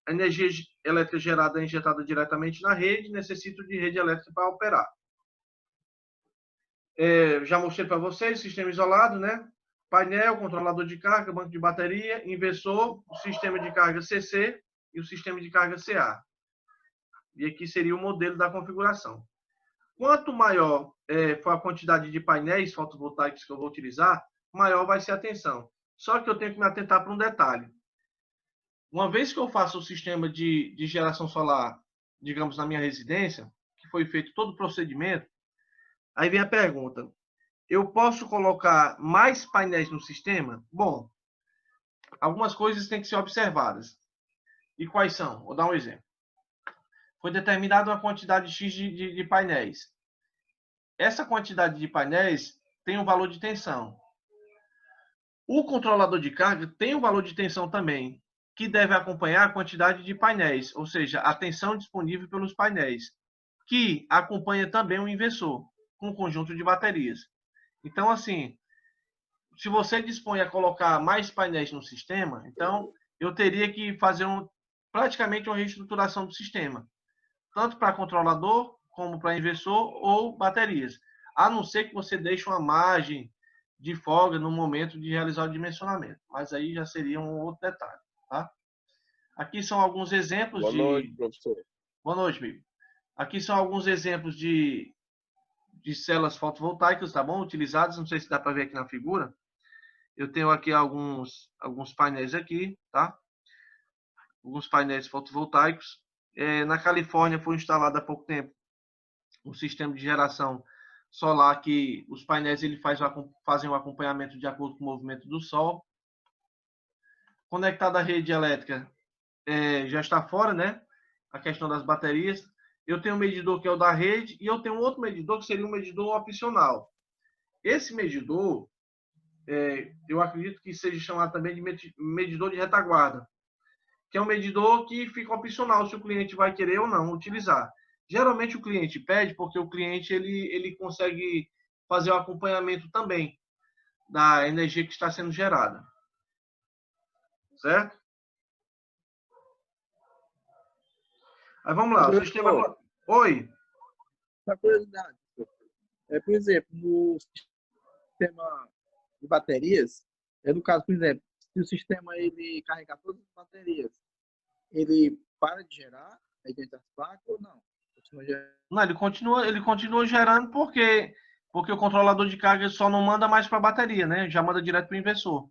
A energia elétrica gerada é injetada diretamente na rede, necessita de rede elétrica para operar. Já mostrei para vocês, sistema isolado, né? Painel, controlador de carga, banco de bateria, inversor, o sistema de carga CC e o sistema de carga CA. E aqui seria o modelo da configuração. Quanto maior for a quantidade de painéis fotovoltaicos que eu vou utilizar, maior vai ser a tensão. Só que eu tenho que me atentar para um detalhe. Uma vez que eu faço o sistema de geração solar, digamos, na minha residência, que foi feito todo o procedimento, aí vem a pergunta: eu posso colocar mais painéis no sistema? Bom, algumas coisas têm que ser observadas. E quais são? Vou dar um exemplo. Foi determinada uma quantidade X de painéis. Essa quantidade de painéis tem um valor de tensão. O controlador de carga tem um valor de tensão também, que deve acompanhar a quantidade de painéis, ou seja, a tensão disponível pelos painéis, que acompanha também o inversor, com um conjunto de baterias. Então, assim, se você dispõe a colocar mais painéis no sistema, então eu teria que fazer praticamente uma reestruturação do sistema, tanto para controlador, como para inversor ou baterias. A não ser que você deixe uma margem de folga no momento de realizar o dimensionamento. Mas aí já seria um outro detalhe, tá? Aqui são alguns exemplos Boa noite, professor. Boa noite, amigo. Aqui são alguns exemplos de células fotovoltaicas, tá bom? Utilizadas, não sei se dá para ver aqui na figura. Eu tenho aqui alguns painéis aqui, tá? Alguns painéis fotovoltaicos. Na Califórnia foi instalado há pouco tempo um sistema de geração solar que os painéis fazem o acompanhamento de acordo com o movimento do Sol. Conectado à rede elétrica, já está fora, né? A questão das baterias. Eu tenho um medidor que é o da rede e eu tenho um outro medidor que seria um medidor opcional. Esse medidor, eu acredito que seja chamado também de medidor de retaguarda, que é um medidor que fica opcional se o cliente vai querer ou não utilizar. Geralmente o cliente pede porque o cliente ele consegue fazer o acompanhamento também da energia que está sendo gerada. Certo? Aí vamos lá. O sistema... Oi. Uma curiosidade. Por exemplo, no sistema de baterias, no caso, por exemplo, se o sistema ele carregar todas as baterias, ele para de gerar aí dentro das placas ou não? Não, ele continua gerando porque o controlador de carga só não manda mais para a bateria, né? Já manda direto para o inversor.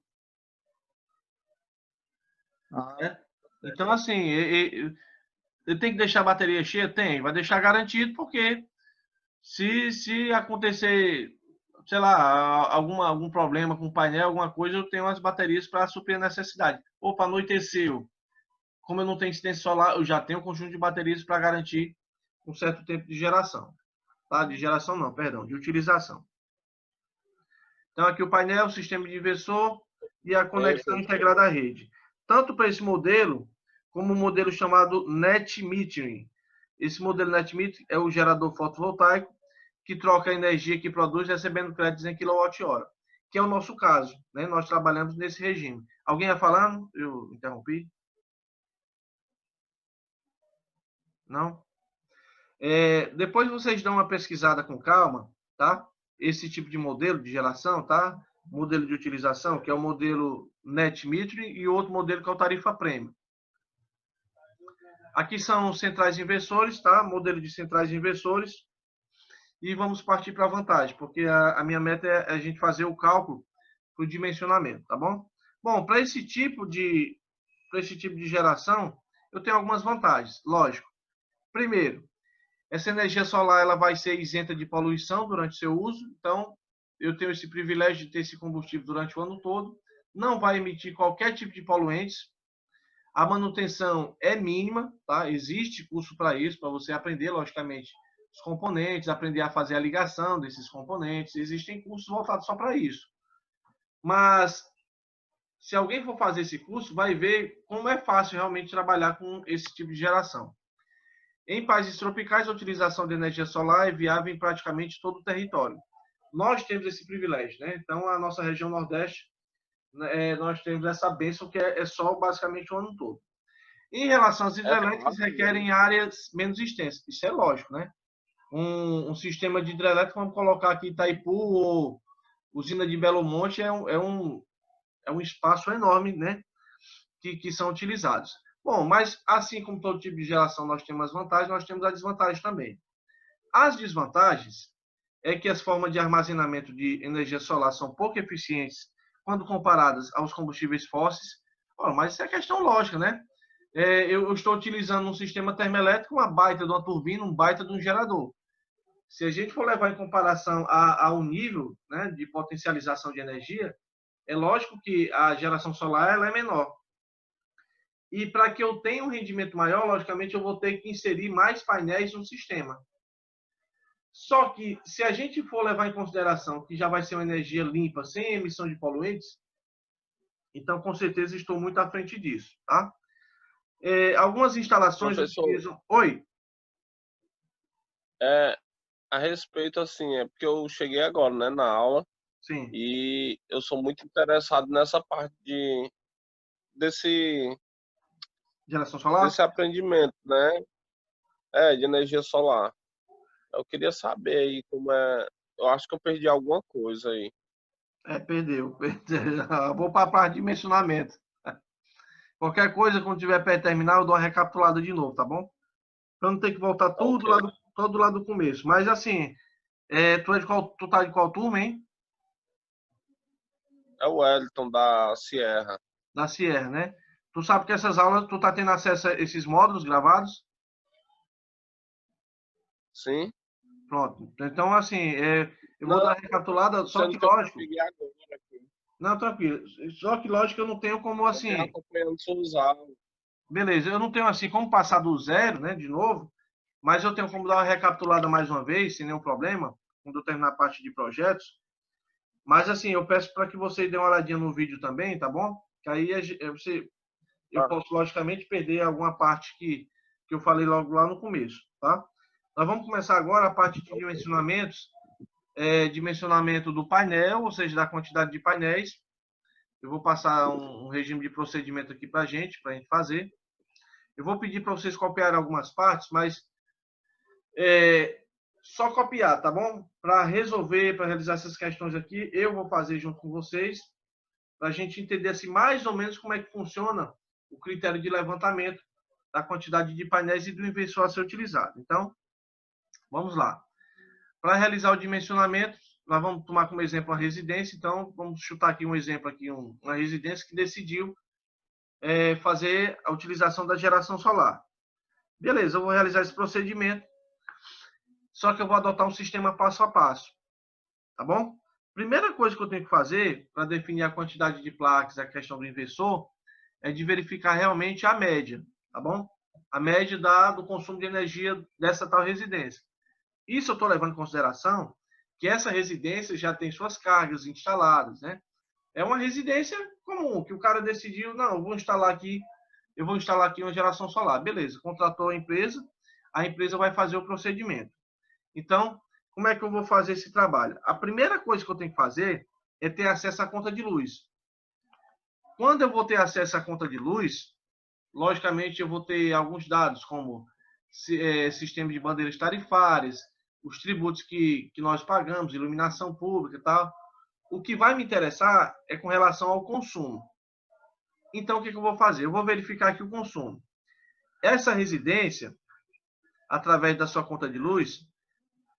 Então, assim, ele tem que deixar a bateria cheia? Tem. Vai deixar garantido porque se acontecer, sei lá, algum problema com o painel, alguma coisa, eu tenho as baterias para suprir a necessidade. Opa, anoiteceu. Como eu não tenho incidência solar, eu já tenho um conjunto de baterias para garantir um certo tempo de geração. Tá? De geração não, perdão, de utilização. Então, aqui o painel, o sistema de inversor e a conexão integrada à rede. Tanto para esse modelo, como o modelo chamado Net Metering. Esse modelo Net Metering é o gerador fotovoltaico que troca a energia que produz recebendo créditos em kWh, que é o nosso caso, né? Nós trabalhamos nesse regime. Alguém ia falando? Eu interrompi? Não? Depois vocês dão uma pesquisada com calma, tá? Esse tipo de modelo de geração, tá? Modelo de utilização, que é o modelo Net Metering, e outro modelo que é o tarifa prêmio. Aqui são centrais inversores, tá? Modelo de centrais inversores. E vamos partir para a vantagem, porque a minha meta é a gente fazer o cálculo para o dimensionamento, tá bom? Bom, para esse tipo de esse tipo de geração, eu tenho algumas vantagens, lógico. Primeiro, essa energia solar ela vai ser isenta de poluição durante seu uso, então eu tenho esse privilégio de ter esse combustível durante o ano todo, não vai emitir qualquer tipo de poluentes, a manutenção é mínima, tá? Existe curso para isso, para você aprender, logicamente, os componentes, aprender a fazer a ligação desses componentes, existem cursos voltados só para isso. Mas, se alguém for fazer esse curso, vai ver como é fácil realmente trabalhar com esse tipo de geração. Em países tropicais, a utilização de energia solar é viável em praticamente todo o território. Nós temos esse privilégio, né? Então, a nossa região Nordeste, nós temos essa bênção que é sol basicamente o ano todo. Em relação às hidrelétricas, requerem áreas menos extensas. Isso é lógico, né? Um sistema de hidrelétrica, vamos colocar aqui Itaipu ou usina de Belo Monte, é um espaço enorme, né? Que são utilizados. Bom, mas assim como todo tipo de geração nós temos as vantagens, nós temos as desvantagens também. As desvantagens é que as formas de armazenamento de energia solar são pouco eficientes quando comparadas aos combustíveis fósseis. Bom, mas isso é questão lógica, né? Eu estou utilizando um sistema termoelétrico, uma baita de uma turbina, um baita de um gerador. Se a gente for levar em comparação ao nível, né, de potencialização de energia, é lógico que a geração solar ela é menor. E para que eu tenha um rendimento maior, logicamente, eu vou ter que inserir mais painéis no sistema. Só que, se a gente for levar em consideração que já vai ser uma energia limpa, sem emissão de poluentes, então, com certeza, estou muito à frente disso, tá? Algumas instalações Professor, utilizam... Oi? a respeito, assim, é porque eu cheguei agora, né, na aula, Sim. e eu sou muito interessado nessa parte desse Geração solar? aprendimento, né, de energia solar. Eu queria saber aí como é. Eu acho que eu perdi alguma coisa aí. Perdeu. Vou para a parte de dimensionamento. Qualquer coisa, quando tiver perto de terminar, eu dou uma recapitulada de novo, tá bom? Para não ter que voltar tudo Ok. todo lá do começo. Mas assim, tu tá de qual turma, hein? É o Wellington da Sierra. Da Sierra, né? Tu sabe que essas aulas, tu tá tendo acesso a esses módulos gravados? Sim? Pronto. Então, assim, eu vou Não, dar uma recapitulada, só sendo que que eu lógico. peguei agora aqui. Não, tranquilo. Só que lógico eu não tenho como, Eu venho assim. acompanhando suas aulas. Beleza, eu não tenho, assim, como passar do zero, né, de novo, mas eu tenho como dar uma recapitulada mais uma vez, sem nenhum problema, quando eu terminar a parte de projetos. Mas, assim, eu peço para que você dê uma olhadinha no vídeo também, tá bom? Que aí eu posso, logicamente, perder alguma parte que eu falei logo lá no começo, tá? Nós vamos começar agora a parte de dimensionamentos, dimensionamento do painel, ou seja, da quantidade de painéis. Eu vou passar um regime de procedimento aqui para a gente fazer. Eu vou pedir para vocês copiarem algumas partes, mas só copiar, tá bom? Para resolver, para realizar essas questões aqui, eu vou fazer junto com vocês, para a gente entender assim, mais ou menos como é que funciona o critério de levantamento da quantidade de painéis e do inversor a ser utilizado. Então, vamos lá. Para realizar o dimensionamento, nós vamos tomar como exemplo a residência. Então, vamos chutar aqui um exemplo, aqui, uma residência que decidiu fazer a utilização da geração solar. Beleza, eu vou realizar esse procedimento, só que eu vou adotar um sistema passo a passo. Tá bom? Primeira coisa que eu tenho que fazer para definir a quantidade de placas, a questão do inversor, é de verificar realmente a média, tá bom? A média do consumo de energia dessa tal residência. Isso eu estou levando em consideração que essa residência já tem suas cargas instaladas, né? É uma residência comum, que o cara decidiu, não, eu vou instalar aqui uma geração solar. Beleza, contratou a empresa vai fazer o procedimento. Então, como é que eu vou fazer esse trabalho? A primeira coisa que eu tenho que fazer é ter acesso à conta de luz. Quando eu vou ter acesso à conta de luz, logicamente eu vou ter alguns dados, como sistema de bandeiras tarifárias, os tributos que nós pagamos, iluminação pública e tal. O que vai me interessar é com relação ao consumo. Então, o que eu vou fazer? Eu vou verificar aqui o consumo. Essa residência, através da sua conta de luz,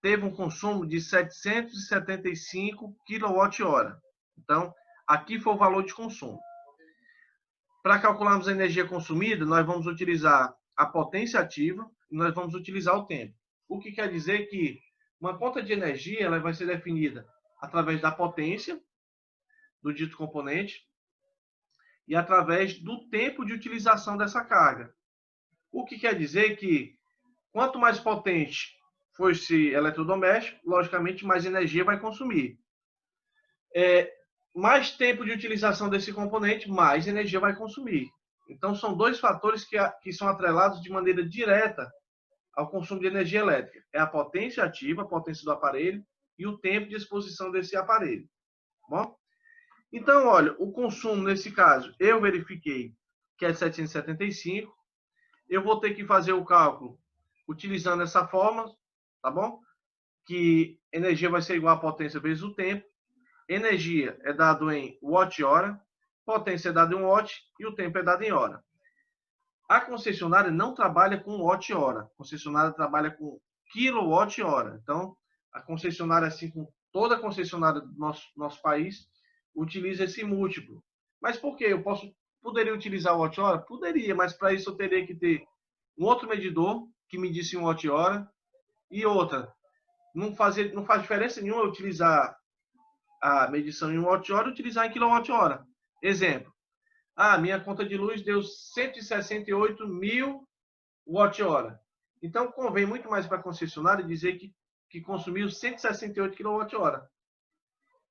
teve um consumo de 775 kWh. Então, aqui foi o valor de consumo. Para calcularmos a energia consumida, nós vamos utilizar a potência ativa e nós vamos utilizar o tempo. O que quer dizer que uma conta de energia ela vai ser definida através da potência do dito componente e através do tempo de utilização dessa carga. O que quer dizer que quanto mais potente for esse eletrodoméstico, logicamente mais energia vai consumir. Mais tempo de utilização desse componente, mais energia vai consumir. Então, são dois fatores que são atrelados de maneira direta ao consumo de energia elétrica. É a potência ativa, a potência do aparelho, e o tempo de exposição desse aparelho. Bom? Então, olha, o consumo, nesse caso, eu verifiquei que é 775. Eu vou ter que fazer o cálculo utilizando essa fórmula, tá bom? Que energia vai ser igual a potência vezes o tempo. Energia é dado em watt-hora, potência é dada em watt e o tempo é dado em hora. A concessionária não trabalha com watt-hora, a concessionária trabalha com quilowatt-hora. Então, a concessionária, assim como toda concessionária do nosso país, utiliza esse múltiplo. Mas por quê? Poderia utilizar o watt-hora? Poderia, mas para isso eu teria que ter um outro medidor que medisse em watt-hora e outra. Não faz diferença nenhuma eu utilizar a medição em watt-hora e utilizar em quilowatt-hora. Exemplo. Minha conta de luz deu 168 mil watt-hora. Então, convém muito mais para a concessionária dizer que consumiu 168 kWh.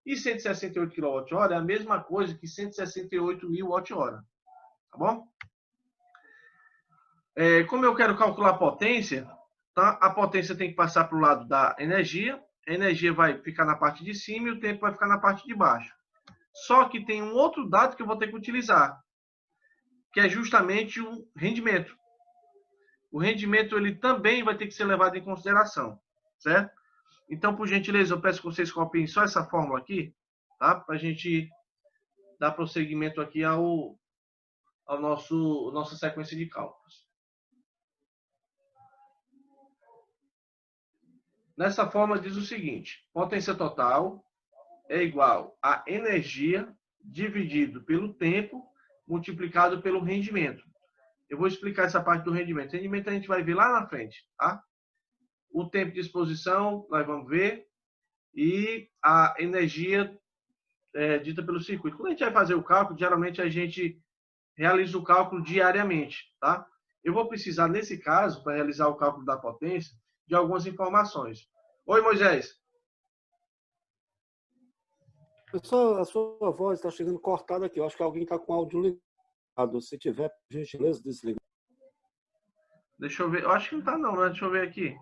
E 168 kWh é a mesma coisa que 168 mil watt-hora. Tá bom? Como eu quero calcular a potência, tá? A potência tem que passar para o lado da energia. A energia vai ficar na parte de cima e o tempo vai ficar na parte de baixo. Só que tem um outro dado que eu vou ter que utilizar, que é justamente o rendimento. O rendimento ele também vai ter que ser levado em consideração, certo? Então, por gentileza, eu peço que vocês copiem só essa fórmula aqui, tá? Para a gente dar prosseguimento aqui nossa sequência de cálculos. Nessa fórmula diz o seguinte: potência total é igual a energia dividido pelo tempo multiplicado pelo rendimento. Eu vou explicar essa parte do rendimento. Rendimento a gente vai ver lá na frente, tá? O tempo de exposição, nós vamos ver, e a energia dita pelo circuito. Quando a gente vai fazer o cálculo, geralmente a gente realiza o cálculo diariamente, tá? Eu vou precisar, nesse caso, para realizar o cálculo da potência, de algumas informações. Oi, Moisés. Pessoal, a sua voz está chegando cortada aqui. Eu acho que alguém está com o áudio ligado. Se tiver, por gentileza, desliga. Deixa eu ver. Eu acho que não está não, né? Deixa eu ver aqui.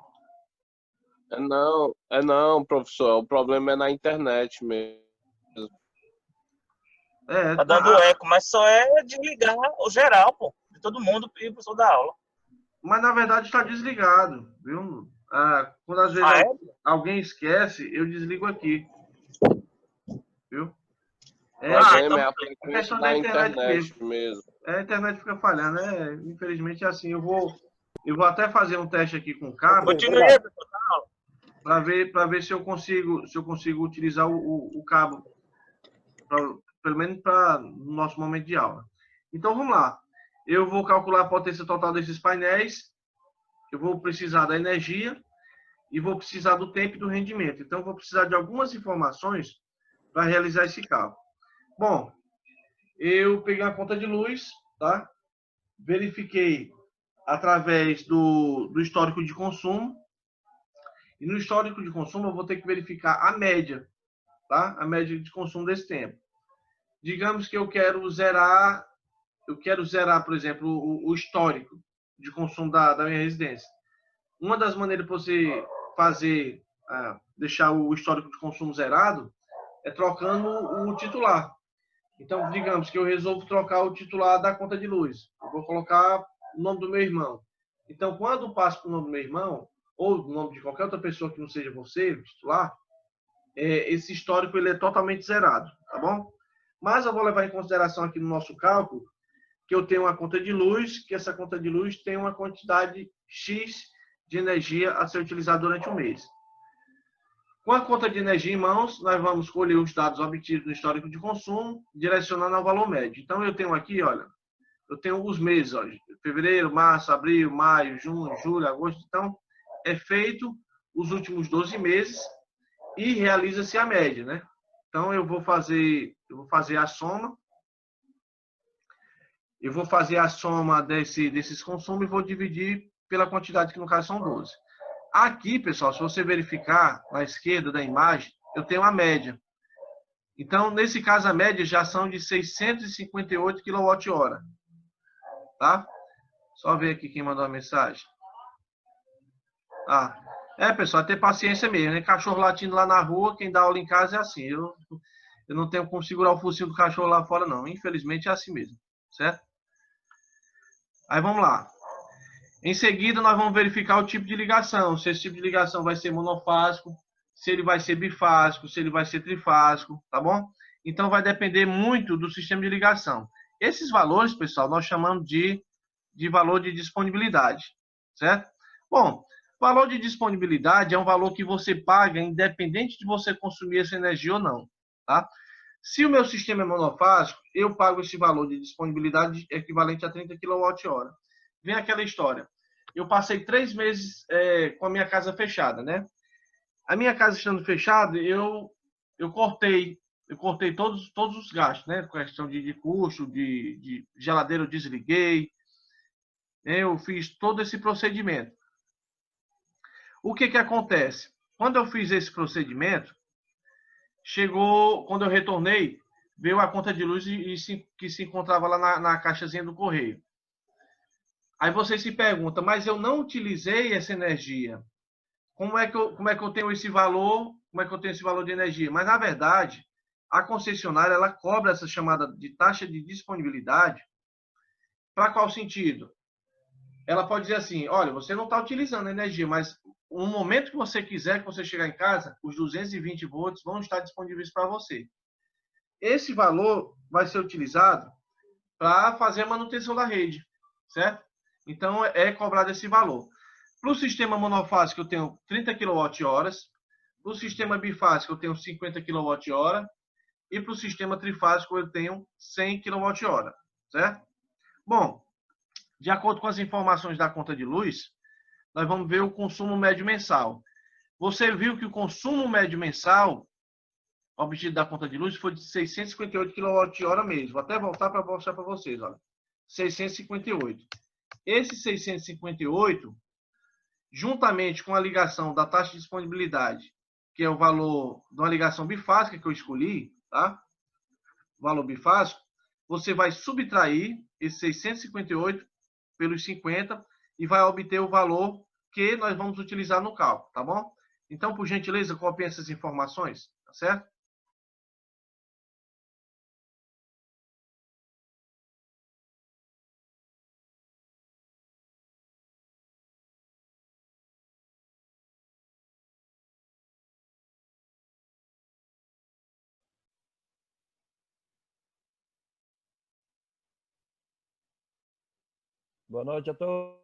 Não, professor. O problema é na internet mesmo. Tá dando eco, mas só é desligar o geral, pô, de todo mundo e o professor da aula. Mas na verdade está desligado, viu? Quando às vezes alguém esquece, eu desligo aqui. Viu? Então, é a questão da internet mesmo. A internet fica falhando, né? Infelizmente é assim. Eu vou até fazer um teste aqui com o cabo. Continue aí, professor da aula. Para ver se eu consigo utilizar o cabo, pelo menos para o nosso momento de aula. Então vamos lá. Eu vou calcular a potência total desses painéis. Eu vou precisar da energia e vou precisar do tempo e do rendimento. Então eu vou precisar de algumas informações para realizar esse cálculo. Bom, eu peguei a conta de luz, tá? Verifiquei através do histórico de consumo. E no histórico de consumo eu vou ter que verificar a média, tá? A média de consumo desse tempo. Digamos que eu quero zerar, por exemplo, o histórico de consumo da minha residência. Uma das maneiras para você fazer, deixar o histórico de consumo zerado, é trocando o titular. Então, digamos que eu resolvo trocar o titular da conta de luz. Eu vou colocar o nome do meu irmão. Então, quando eu passo para o nome do meu irmão, ou o nome de qualquer outra pessoa que não seja você, o titular, esse histórico ele é totalmente zerado, tá bom? Mas eu vou levar em consideração aqui no nosso cálculo que eu tenho uma conta de luz, que essa conta de luz tem uma quantidade X de energia a ser utilizada durante o mês. Com a conta de energia em mãos, nós vamos escolher os dados obtidos no histórico de consumo, direcionando ao valor médio. Então, eu tenho aqui, olha, eu tenho os meses, ó, fevereiro, março, abril, maio, junho, julho, agosto. Então, é feito os últimos 12 meses e realiza-se a média, né? Então, eu vou fazer a soma. Eu vou fazer a soma desses consumos e vou dividir pela quantidade, que no caso são 12. Aqui, pessoal, se você verificar na esquerda da imagem, eu tenho a média. Então, nesse caso, a média já são de 658 kWh. Tá? Só ver aqui quem mandou a mensagem. Ah, pessoal, ter paciência mesmo, né? Cachorro latindo lá na rua, quem dá aula em casa é assim. Eu não tenho como segurar o focinho do cachorro lá fora, não. Infelizmente é assim mesmo, certo? Aí vamos lá. Em seguida, nós vamos verificar o tipo de ligação. Se esse tipo de ligação vai ser monofásico, se ele vai ser bifásico, se ele vai ser trifásico, tá bom? Então, vai depender muito do sistema de ligação. Esses valores, pessoal, nós chamamos de valor de disponibilidade, certo? Bom, valor de disponibilidade é um valor que você paga independente de você consumir essa energia ou não, tá? Se o meu sistema é monofásico, eu pago esse valor de disponibilidade equivalente a 30 kWh. Vem aquela história. Eu passei 3 meses com a minha casa fechada, né? A minha casa estando fechada, eu cortei todos os gastos, né? Questão de custo, de geladeira eu desliguei. Eu fiz todo esse procedimento. O que acontece? Quando eu fiz esse procedimento, quando eu retornei, veio a conta de luz que se encontrava lá na caixazinha do correio. Aí você se pergunta, mas eu não utilizei essa energia. Como é que eu tenho esse valor? Como é que eu tenho esse valor de energia? Mas, na verdade, a concessionária ela cobra essa chamada de taxa de disponibilidade. Para qual sentido? Ela pode dizer assim, olha, você não está utilizando a energia, mas no momento que você quiser, que você chegar em casa, os 220 volts vão estar disponíveis para você. Esse valor vai ser utilizado para fazer a manutenção da rede, certo? Então, é cobrado esse valor. Para o sistema monofásico, eu tenho 30 kWh. Para o sistema bifásico, eu tenho 50 kWh. E para o sistema trifásico, eu tenho 100 kWh, certo? Bom, de acordo com as informações da conta de luz, nós vamos ver o consumo médio mensal. Você viu que o consumo médio mensal obtido da conta de luz foi de 658 kWh mesmo. Vou até voltar para mostrar para vocês. Olha. 658. Esse 658, juntamente com a ligação da taxa de disponibilidade, que é o valor de uma ligação bifásica que eu escolhi, tá? O valor bifásico, você vai subtrair esse 658 pelos 50 e vai obter o valor que nós vamos utilizar no cálculo, tá bom? Então, por gentileza, copiem essas informações, tá certo? Boa noite a todos.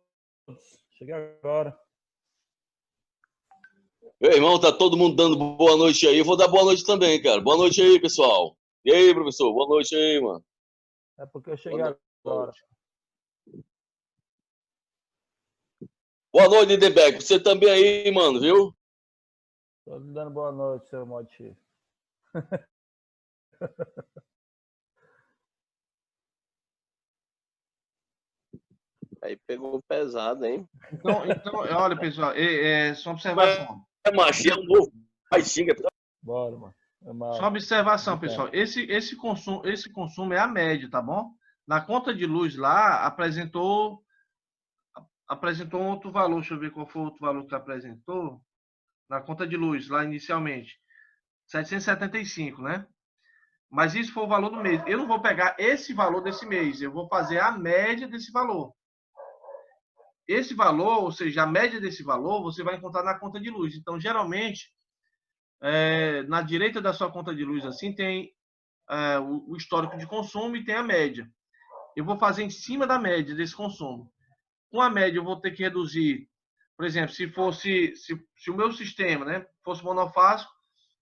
Cheguei agora. Meu irmão, tá todo mundo dando boa noite aí. Eu vou dar boa noite também, cara. Boa noite aí, pessoal. E aí, professor? Boa noite aí, mano. É porque eu cheguei agora. Boa noite, Lindenberg. Você também aí, mano, viu? Tô dando boa noite, seu Motti. Aí pegou pesado, hein? Então olha, pessoal, só observação. Macho, é um novo. Aí xinga. Bora, mano. Só observação, pessoal. Esse consumo é a média, tá bom? Na conta de luz lá, apresentou um outro valor. Deixa eu ver qual foi o outro valor que apresentou. Na conta de luz, lá inicialmente. 775, né? Mas isso foi o valor do mês. Eu não vou pegar esse valor desse mês. Eu vou fazer a média desse valor. Esse valor, ou seja, a média desse valor, você vai encontrar na conta de luz. Então, geralmente, na direita da sua conta de luz, assim, tem o histórico de consumo e tem a média. Eu vou fazer em cima da média desse consumo. Com a média, eu vou ter que reduzir. Por exemplo, se o meu sistema, né, fosse monofásico,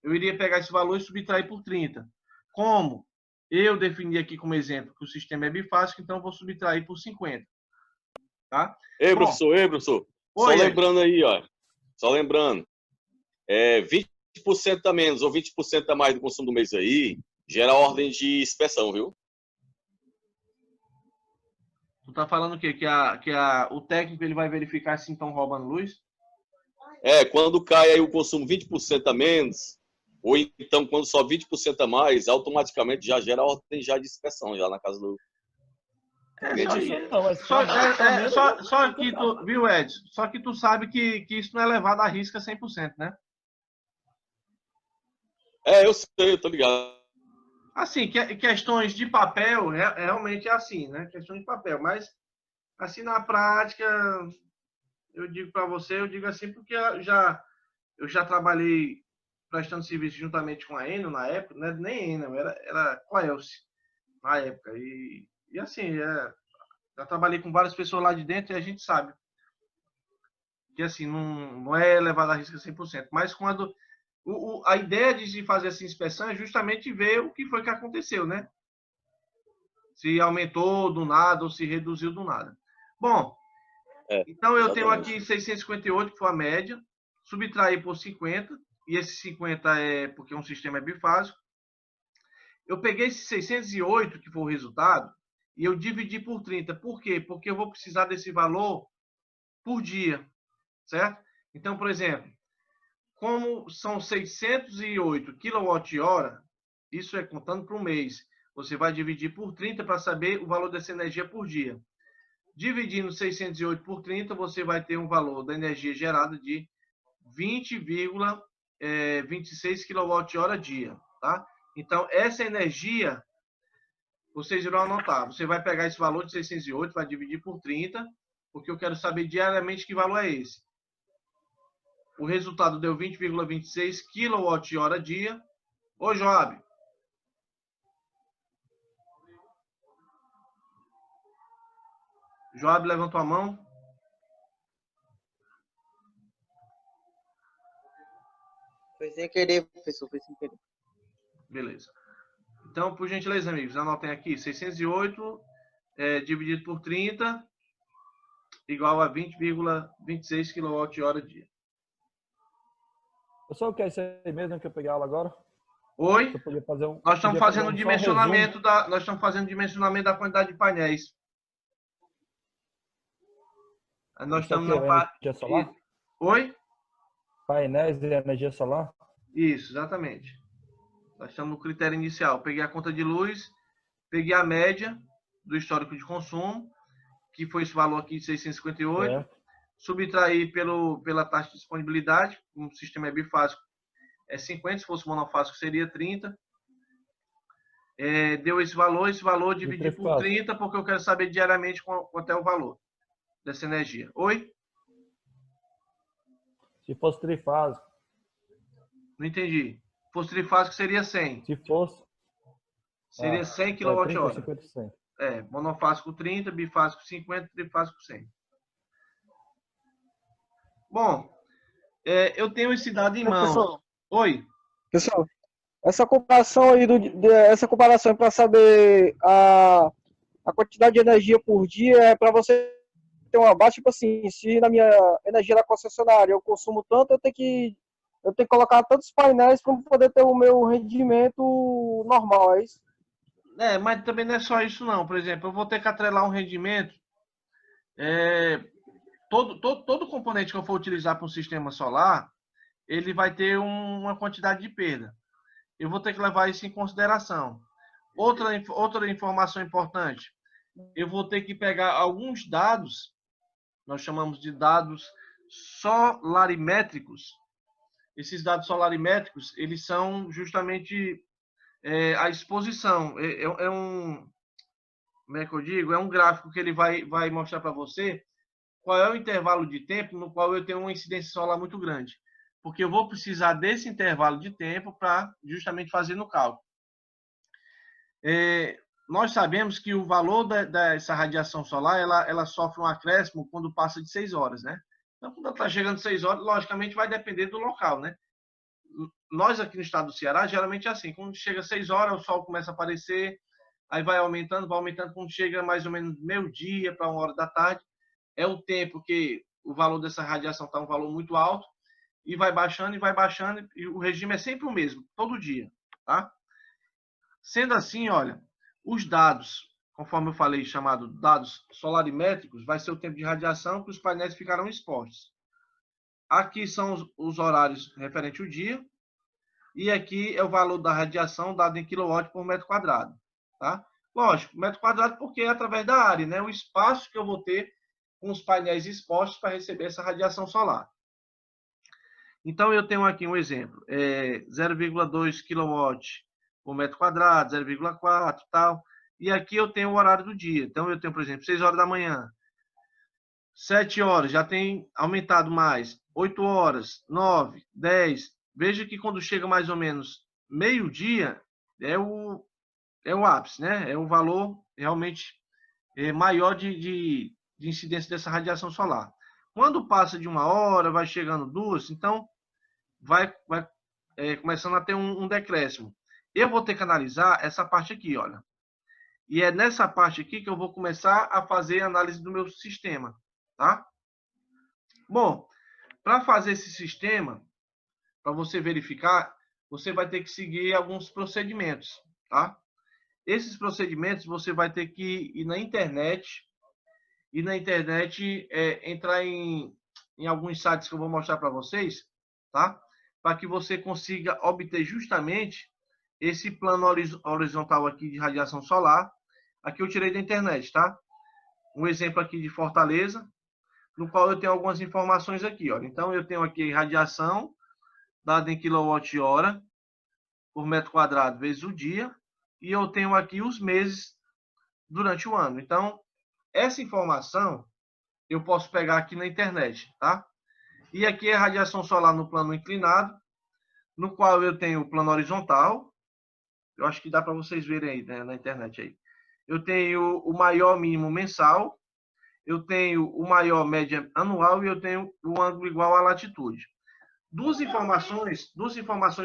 eu iria pegar esse valor e subtrair por 30. Como Eu defini aqui como exemplo que o sistema é bifásico, então eu vou subtrair por 50. Tá? Ei, Bom, professor. Só oi, lembrando aí, ó. Só lembrando. 20% a menos ou 20% a mais do consumo do mês aí, gera ordem de inspeção, viu? tu tá falando o quê? O técnico ele vai verificar se estão roubando luz? Quando cai aí o consumo 20% a menos, ou então quando só 20% a mais, automaticamente já gera ordem já de inspeção já na casa do... Só que tu, viu, Edson? Só que tu sabe que isso não é levado à risca 100%, né? Eu sei, eu tô ligado. Assim, questões de papel, realmente é assim, né? Questões de papel, mas assim na prática, eu digo para você, eu digo assim porque eu já trabalhei prestando serviço juntamente com a Enel na época, né? Nem Enel, era Coelce na época. E assim, já trabalhei com várias pessoas lá de dentro e a gente sabe que assim, não é levado à risca 100%. Mas quando a ideia de fazer essa inspeção é justamente ver o que foi que aconteceu, né? Se aumentou do nada ou se reduziu do nada. Bom, então eu tenho aqui 658, que foi a média, subtrair por 50, e esse 50 é porque um sistema é bifásico. Eu peguei esse 608, que foi o resultado, e eu dividi por 30. Por quê? Porque eu vou precisar desse valor por dia, certo? Então, por exemplo, como são 608 kWh, isso é contando para um mês, você vai dividir por 30 para saber o valor dessa energia por dia. Dividindo 608 por 30, você vai ter um valor da energia gerada de 20,26 kWh dia, tá? Então, essa energia, vocês irão anotar. Você vai pegar esse valor de 608, vai dividir por 30, porque eu quero saber diariamente que valor é esse. O resultado deu 20,26 kWh dia. Ô, Joab. Joab, levantou a mão. Foi sem querer, professor, foi sem querer. Beleza. Então, por gentileza, amigos, anotem aqui. 608 dividido por 30 igual a 20,26 kWh dia. Pessoal, quer isso aí mesmo que eu peguei aula agora? Oi? Nós estamos fazendo um dimensionamento nós estamos fazendo dimensionamento da quantidade de painéis. Nós estamos na parte energia solar? Oi? Painéis de energia solar? Isso, exatamente. Nós estamos no critério inicial. Peguei a conta de luz, peguei a média do histórico de consumo, que foi esse valor aqui de 658, subtrair pela taxa de disponibilidade, um sistema bifásico é 50, se fosse monofásico seria 30. Deu esse valor dividi por 30, porque eu quero saber diariamente quanto é o valor dessa energia. Oi? Se fosse trifásico. Não entendi. Se fosse trifásico seria 100. Se fosse. Seria 100 kWh. 30, 50, 100. Monofásico 30, bifásico 50, trifásico 100. Bom, eu tenho esse dado em mãos. Pessoal, Oi. Pessoal, essa comparação aí essa comparação é para saber a quantidade de energia por dia, é para você ter uma base, tipo assim, se na minha energia da concessionária eu consumo tanto, eu tenho que colocar tantos painéis para poder ter o meu rendimento normal, é isso? Mas também não é só isso não. Por exemplo, eu vou ter que atrelar um rendimento. Todo componente que eu for utilizar para um sistema solar, ele vai ter uma quantidade de perda. Eu vou ter que levar isso em consideração. Outra informação importante, eu vou ter que pegar alguns dados, nós chamamos de dados solarimétricos. Esses dados solarimétricos, eles são justamente a exposição. Como é que eu digo? É um gráfico que ele vai mostrar para você qual é o intervalo de tempo no qual eu tenho uma incidência solar muito grande. Porque eu vou precisar desse intervalo de tempo para justamente fazer no cálculo. Nós sabemos que o valor dessa radiação solar, ela sofre um acréscimo quando passa de 6 horas, né? Então, quando ela está chegando a 6 horas, logicamente vai depender do local, né? nós aqui no estado do Ceará, geralmente é assim, quando chega 6 horas, o sol começa a aparecer, aí vai aumentando, quando chega mais ou menos meio-dia para 1 hora da tarde, é o tempo que o valor dessa radiação está um valor muito alto, e vai baixando, e o regime é sempre o mesmo, todo dia, tá? Sendo assim, olha, os dados, conforme eu falei, chamado dados solarimétricos, vai ser o tempo de radiação que os painéis ficarão expostos. Aqui são os horários referentes ao dia, e aqui é o valor da radiação dado em quilowatt por metro quadrado, tá? Lógico, metro quadrado porque é através da área, né? O espaço que eu vou ter com os painéis expostos para receber essa radiação solar. Então, eu tenho aqui um exemplo, 0,2 kW por metro quadrado, 0,4 tal, e aqui eu tenho o horário do dia. Então, eu tenho, por exemplo, 6 horas da manhã, 7 horas, já tem aumentado mais, 8 horas, 9, 10. Veja que quando chega mais ou menos meio-dia, é o ápice, né? É o valor realmente maior de incidência dessa radiação solar. Quando passa de 1 hora, vai chegando 2, então vai começando a ter um decréscimo. Eu vou ter que analisar essa parte aqui, olha. E é nessa parte aqui que eu vou começar a fazer a análise do meu sistema, tá? Bom, para fazer esse sistema, para você verificar, você vai ter que seguir alguns procedimentos, tá? Esses procedimentos você vai ter que ir na internet, entrar em alguns sites que eu vou mostrar para vocês, tá? Para que você consiga obter justamente esse plano horizontal aqui de radiação solar. Aqui eu tirei da internet, tá? Um exemplo aqui de Fortaleza, no qual eu tenho algumas informações aqui, ó. Então eu tenho aqui radiação dada em kWh por metro quadrado vezes o dia, e eu tenho aqui os meses durante o ano. Então, essa informação eu posso pegar aqui na internet, tá? E aqui é a radiação solar no plano inclinado, no qual eu tenho o plano horizontal. Eu acho que dá para vocês verem aí, né, na internet aí. Eu tenho o maior mínimo mensal, eu tenho o maior média anual e eu tenho o ângulo igual à latitude. Duas informações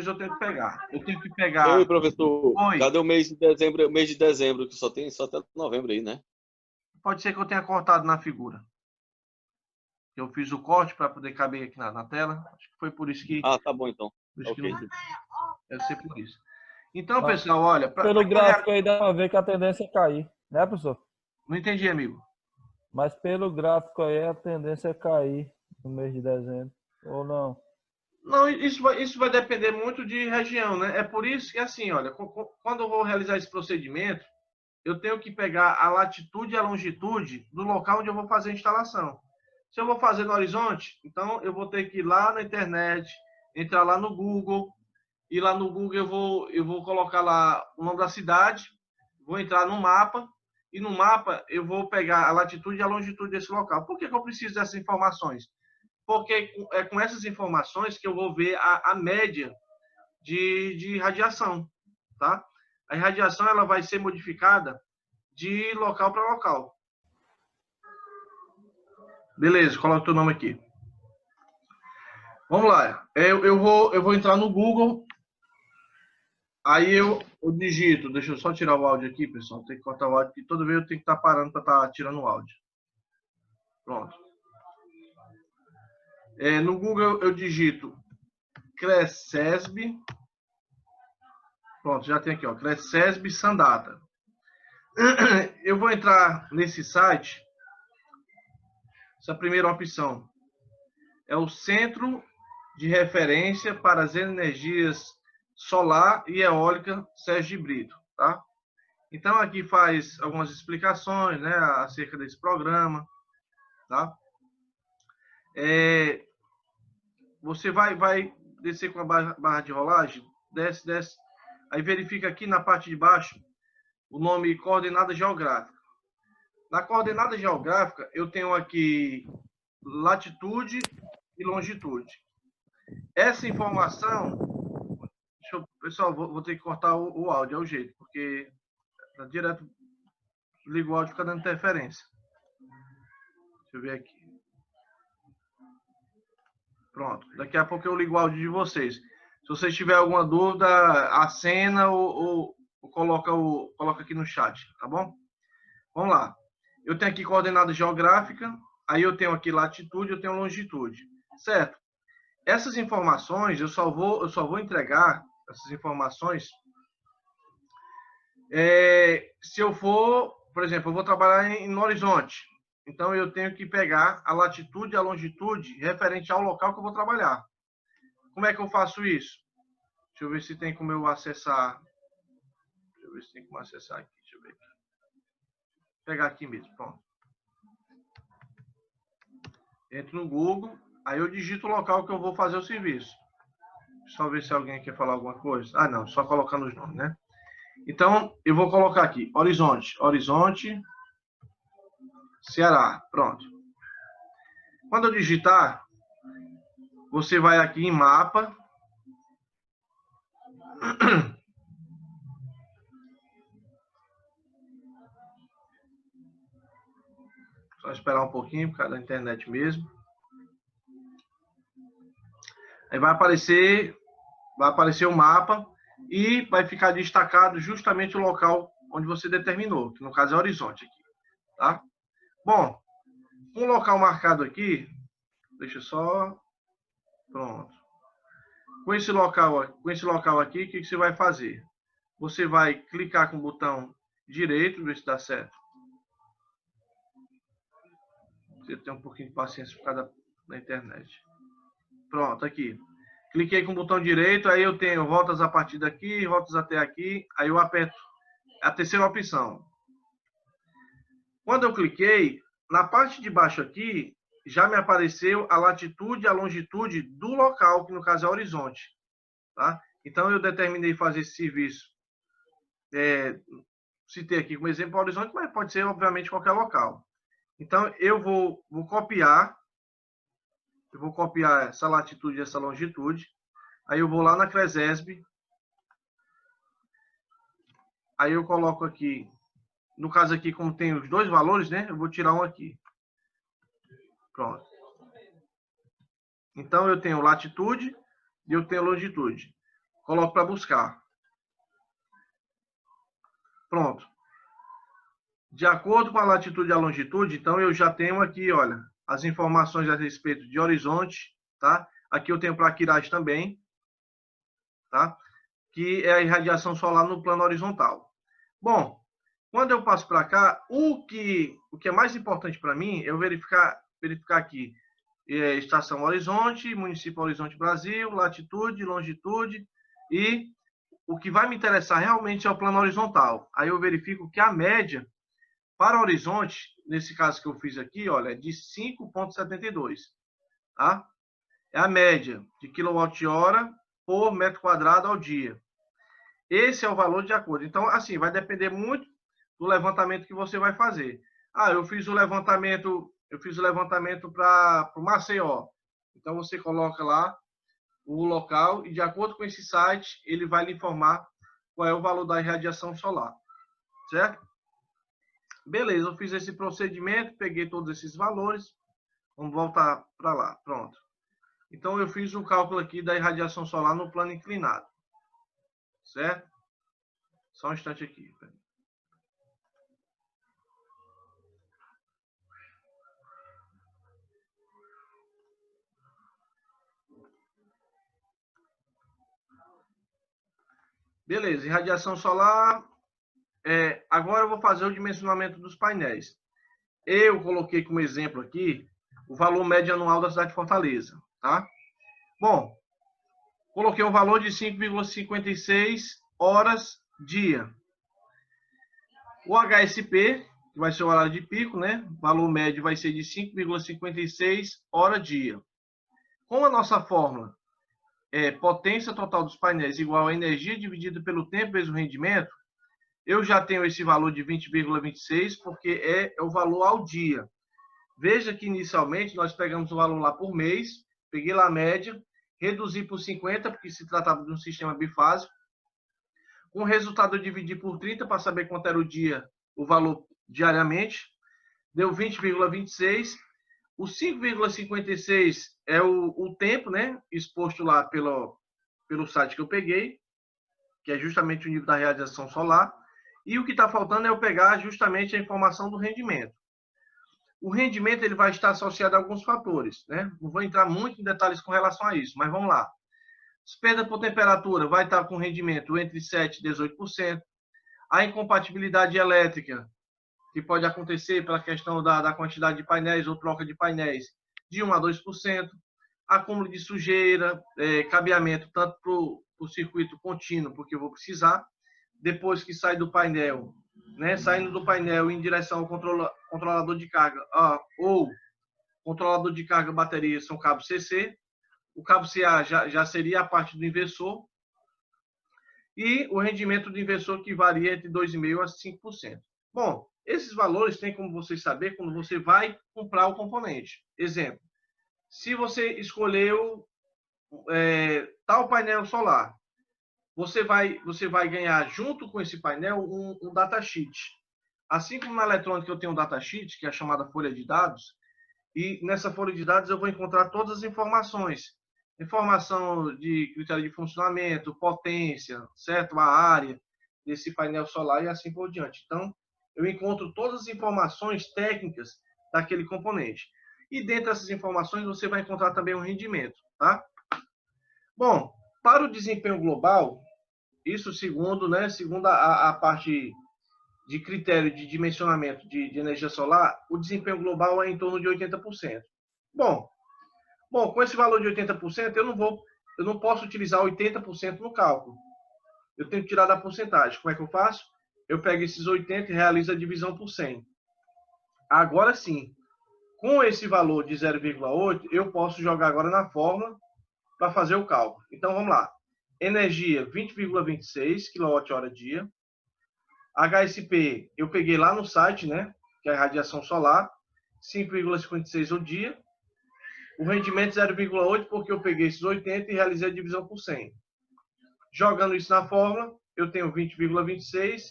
eu tenho que pegar. Eu tenho que pegar... Ei, professor, Oi. cadê o mês de dezembro? O mês de dezembro, que só até novembro aí, né? Pode ser que eu tenha cortado na figura. Eu fiz o corte para poder caber aqui na tela. Acho que foi por isso que... Ah, tá bom então. Ok. Não... Deve ser por isso. Então, pessoal, olha... Pelo gráfico aí dá para ver que a tendência é cair, né, professor? Não entendi, amigo. Mas pelo gráfico aí a tendência é cair no mês de dezembro, ou não? Não, isso vai depender muito de região, né? É por isso que, assim, olha, quando eu vou realizar esse procedimento, eu tenho que pegar a latitude e a longitude do local onde eu vou fazer a instalação. Se eu vou fazer no horizonte, então eu vou ter que ir lá na internet, entrar lá no Google, e lá no Google eu vou colocar lá o nome da cidade, vou entrar no mapa, e no mapa eu vou pegar a latitude e a longitude desse local. Por que eu preciso dessas informações? Porque é com essas informações que eu vou ver a média de radiação, tá? A radiação ela vai ser modificada de local para local. Beleza, coloca o teu nome aqui. Vamos lá. Eu vou entrar no Google. Aí eu digito. Deixa eu só tirar o áudio aqui, pessoal. Tem que cortar o áudio, porque toda vez eu tenho que estar parando para estar tirando o áudio. Pronto. No Google eu digito Crescesb. Pronto, já tem aqui, ó, Crescesb Sandata. Eu vou entrar nesse site. Essa primeira opção é o Centro de Referência para as Energias Solar e Eólica Sérgio de Brito, tá? Então aqui faz algumas explicações, né, acerca desse programa, tá? Você vai descer com a barra de rolagem, desce, aí verifica aqui na parte de baixo o nome coordenada geográfica. Na coordenada geográfica, eu tenho aqui latitude e longitude. Essa informação, pessoal, vou ter que cortar o áudio, é o jeito, porque tá direto, ligo o áudio, fica dando interferência. Deixa eu ver aqui. Pronto, daqui a pouco eu ligo o áudio de vocês. vocês tiverem alguma dúvida, acena ou coloca aqui no chat, tá bom? Vamos lá. Eu tenho aqui coordenada geográfica, aí eu tenho aqui latitude, eu tenho longitude, certo? Essas informações, eu só vou entregar essas informações se eu for, por exemplo, eu vou trabalhar no horizonte. Então, eu tenho que pegar a latitude e a longitude referente ao local que eu vou trabalhar. Como é que eu faço isso? Deixa eu ver se tem como eu acessar. Deixa eu ver se tem como acessar aqui. Deixa eu ver aqui. Vou pegar aqui mesmo, pronto. Entro no Google, aí eu digito o local que eu vou fazer o serviço. Só ver se alguém quer falar alguma coisa. Ah, não, só colocando os nomes, né? Então, eu vou colocar aqui, horizonte, Ceará, pronto. Quando eu digitar, você vai aqui em mapa. Só esperar um pouquinho, por causa da internet mesmo. Aí vai aparecer o mapa e vai ficar destacado justamente o local onde você determinou, que no caso é horizonte aqui, tá? Bom, um local marcado aqui, deixa eu só, pronto. Com esse local aqui, o que você vai fazer? Você vai clicar com o botão direito, ver se dá certo. Você tem um pouquinho de paciência por causa da internet. Pronto, aqui. Cliquei com o botão direito, aí eu tenho rotas a partir daqui, rotas até aqui, aí eu aperto a terceira opção. Quando eu cliquei, na parte de baixo aqui, já me apareceu a latitude e a longitude do local, que no caso é horizonte. Tá? Então, eu determinei fazer esse serviço. Citei aqui como exemplo o horizonte, mas pode ser, obviamente, qualquer local. Então, eu vou copiar. Eu vou copiar essa latitude e essa longitude. Aí eu vou lá na Cresesb. Aí eu coloco aqui. No caso aqui, como tem os dois valores, né? Eu vou tirar um aqui. Pronto. Então, eu tenho latitude e eu tenho longitude. Coloco para buscar. Pronto. De acordo com a latitude e a longitude, então eu já tenho aqui, olha, as informações a respeito de horizonte, tá? Aqui eu tenho para Quirais também, tá? Que é a irradiação solar no plano horizontal. Bom, quando eu passo para cá, o que é mais importante para mim é eu verificar aqui estação Horizonte, município Horizonte Brasil, latitude, longitude e o que vai me interessar realmente é o plano horizontal. Aí eu verifico que a média para Horizonte, nesse caso que eu fiz aqui, olha, é de 5,72, tá? É a média de quilowatt-hora por metro quadrado ao dia. Esse é o valor de acordo. Então, assim, vai depender muito do levantamento que você vai fazer. Ah, eu fiz o levantamento para o Maceió. Então, você coloca lá o local e, de acordo com esse site, ele vai lhe informar qual é o valor da irradiação solar. Certo? Beleza, eu fiz esse procedimento, peguei todos esses valores. Vamos voltar para lá. Pronto. Então, eu fiz um cálculo aqui da irradiação solar no plano inclinado. Certo? Só um instante aqui. Beleza, irradiação solar. Agora eu vou fazer o dimensionamento dos painéis. Eu coloquei como exemplo aqui o valor médio anual da cidade de Fortaleza. Tá? Bom, coloquei um valor de 5,56 horas dia. O HSP, que vai ser o horário de pico, né? O valor médio vai ser de 5,56 hora dia. Com a nossa fórmula, potência total dos painéis igual a energia dividida pelo tempo vezes o rendimento, eu já tenho esse valor de 20,26, porque é o valor ao dia. Veja que inicialmente nós pegamos o valor lá por mês, peguei lá a média, reduzi por 50, porque se tratava de um sistema bifásico. Com o resultado eu dividi por 30 para saber quanto era o dia, o valor diariamente. Deu 20,26. O 5,56 é o tempo, né, exposto lá pelo pelo site que eu peguei, que é justamente o nível da radiação solar, e o que está faltando é eu pegar justamente a informação do rendimento. O rendimento ele vai estar associado a alguns fatores, né? Não vou entrar muito em detalhes com relação a isso, mas vamos lá. Perda por temperatura vai estar com rendimento entre 7% e 18%. A incompatibilidade elétrica, que pode acontecer pela questão da quantidade de painéis ou troca de painéis, de 1% a 2%. Acúmulo de sujeira, cabeamento tanto para o circuito contínuo, porque eu vou precisar. Depois que sai do painel, né, saindo do painel em direção ao controlador de carga ou controlador de carga bateria, são cabos CC. O cabo CA já seria a parte do inversor. E o rendimento do inversor que varia entre 2,5% a 5%. Bom, esses valores tem como você saber quando você vai comprar o componente. Exemplo, se você escolheu tal painel solar, você vai ganhar junto com esse painel um datasheet. Assim como na eletrônica eu tenho um datasheet, que é a chamada folha de dados, e nessa folha de dados eu vou encontrar todas as informações. Informação de critério de funcionamento, potência, certo? A área desse painel solar e assim por diante. Então, eu encontro todas as informações técnicas daquele componente. E dentro dessas informações você vai encontrar também o rendimento, tá? Bom, para o desempenho global, isso segundo a parte de critério de dimensionamento de energia solar, o desempenho global é em torno de 80%. Bom, com esse valor de 80%, eu não posso utilizar 80% no cálculo. Eu tenho que tirar da porcentagem. Como é que eu faço? Eu pego esses 80 e realizo a divisão por 100. Agora sim, com esse valor de 0,8, eu posso jogar agora na fórmula para fazer o cálculo. Então, vamos lá. Energia, 20,26 kWh. HSP, eu peguei lá no site, né? Que é a radiação solar, 5,56 ao dia. O rendimento 0,8, porque eu peguei esses 80 e realizei a divisão por 100. Jogando isso na fórmula, eu tenho 20,26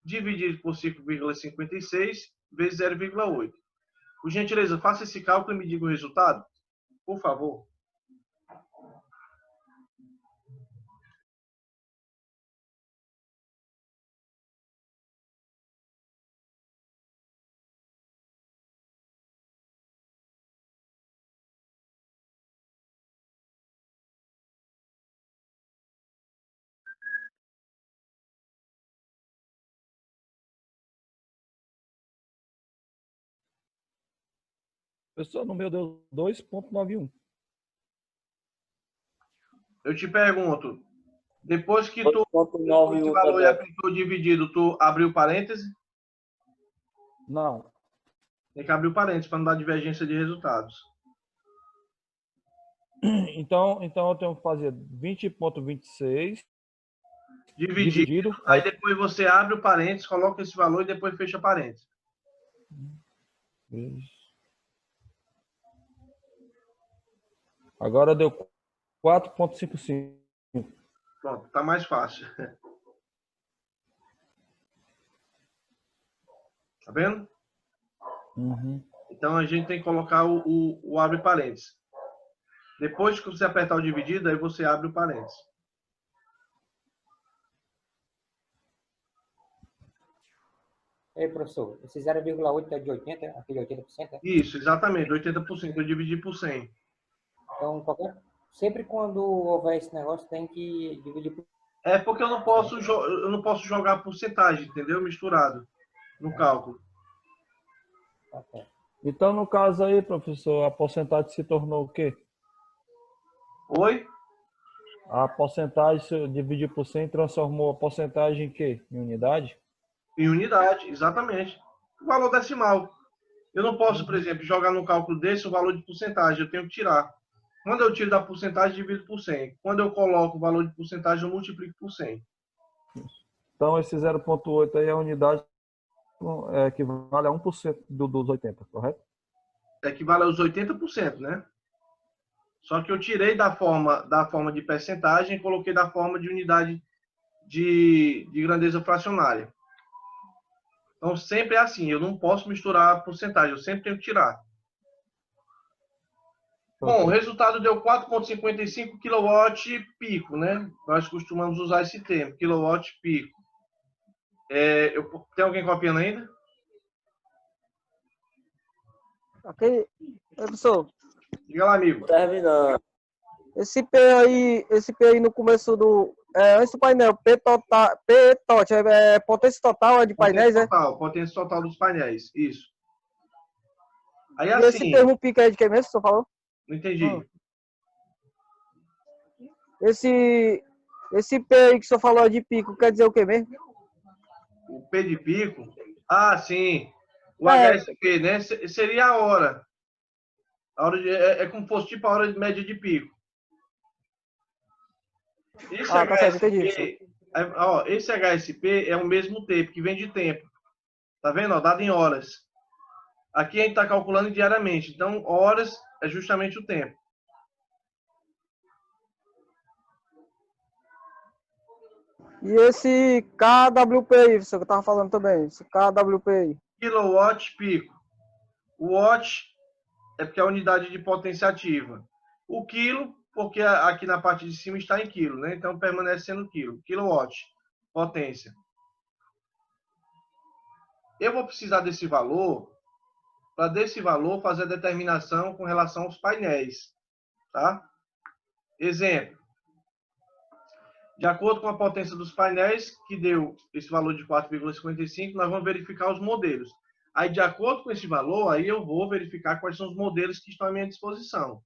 dividido por 5,56 vezes 0,8. Por gentileza, faça esse cálculo e me diga o resultado, por favor. Pessoal, no meu deu 2,91. Eu te pergunto, depois que tu esse valor e aplicou dividido, tu abriu parêntese? Não. Tem que abrir o parêntese para não dar divergência de resultados. Então eu tenho que fazer 20,26 dividido. Aí depois você abre o parênteses, coloca esse valor e depois fecha parênteses. Agora deu 4,55. Pronto, tá mais fácil. Tá vendo? Uhum. Então a gente tem que colocar o abre parênteses. Depois que você apertar o dividido, aí você abre o parênteses. Ei, professor, esse 0,8 é de 80, aquele 80%? Isso, exatamente, 80%. Eu dividi por 100. Então, sempre quando houver esse negócio, tem que dividir por... É porque eu não posso jogar porcentagem, entendeu? Misturado no cálculo. Então, no caso aí, professor, a porcentagem se tornou o quê? Oi? A porcentagem, se eu dividir por 100, transformou a porcentagem em quê? Em unidade? Em unidade, exatamente. O valor decimal. Eu não posso, por exemplo, jogar no cálculo desse o valor de porcentagem. Eu tenho que tirar. Quando eu tiro da porcentagem, divido por 100. Quando eu coloco o valor de porcentagem, eu multiplico por 100. Então, esse 0,8 aí é a unidade equivale a 1% dos 80, correto? Equivale aos 80%, né? Só que eu tirei da forma de percentagem e coloquei da forma de unidade de grandeza fracionária. Então, sempre é assim. Eu não posso misturar a porcentagem. Eu sempre tenho que tirar. Bom, o resultado deu 4,55 kW pico, né? Nós costumamos usar esse termo, kilowatt pico. Tem alguém copiando ainda? Ok. Professor. Diga lá, amigo. Terminando. Esse P aí no começo do... antes do painel, P tot, potência total de painéis, Potência total dos painéis, isso. Aí, e assim, esse termo pico é de quem mesmo, que o senhor falou? Não entendi. Esse P aí que o senhor falou de pico, quer dizer o que mesmo? O P de pico? Ah, sim. O HSP, né? Seria a hora. É como se fosse tipo a hora de média de pico. Esse tá HSP, certo, entendi. Esse HSP é o mesmo tempo, que vem de tempo. Tá vendo? Ó, dado em horas. Aqui a gente está calculando diariamente. Então, horas é justamente o tempo. E esse KWP aí, você que estava falando também, esse KWP aí. Kilowatt pico. O watt é porque é a unidade de potência ativa. O quilo, porque aqui na parte de cima está em quilo, né? Então permanece sendo quilo. Kilowatt, potência. Eu vou precisar desse valor, para desse valor fazer a determinação com relação aos painéis, tá? Exemplo. De acordo com a potência dos painéis, que deu esse valor de 4,55, nós vamos verificar os modelos. Aí, de acordo com esse valor, aí eu vou verificar quais são os modelos que estão à minha disposição.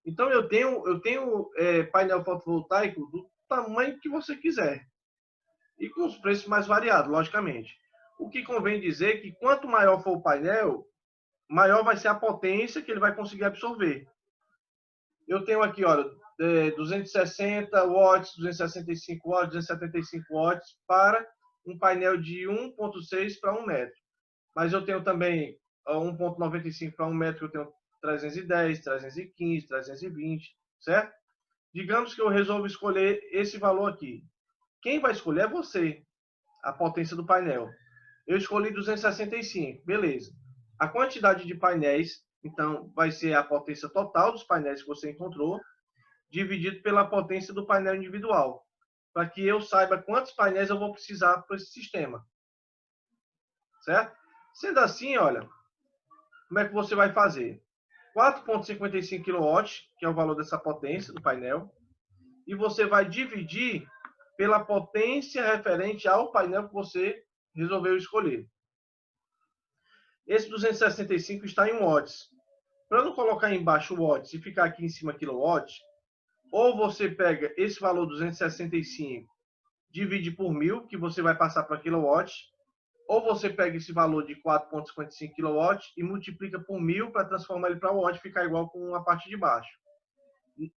Então, eu tenho painel fotovoltaico do tamanho que você quiser. E com os preços mais variados, logicamente. O que convém dizer é que quanto maior for o painel, maior vai ser a potência que ele vai conseguir absorver. Eu tenho aqui, olha, 260 watts, 265 watts, 275 watts para um painel de 1,6 para 1 metro. Mas eu tenho também 1,95 para 1 metro, eu tenho 310, 315, 320, certo? Digamos que eu resolvo escolher esse valor aqui. Quem vai escolher é você, a potência do painel. Eu escolhi 265, beleza. A quantidade de painéis, então, vai ser a potência total dos painéis que você encontrou, dividido pela potência do painel individual, para que eu saiba quantos painéis eu vou precisar para esse sistema. Certo? Sendo assim, olha, como é que você vai fazer? 4,55 kW, que é o valor dessa potência do painel, e você vai dividir pela potência referente ao painel que você resolveu escolher. Esse 265 está em watts. Para não colocar embaixo watts e ficar aqui em cima quilowatts, ou você pega esse valor 265, divide por 1000, que você vai passar para quilowatts, ou você pega esse valor de 4,55 kW e multiplica por 1000 para transformar ele para watt e ficar igual com a parte de baixo.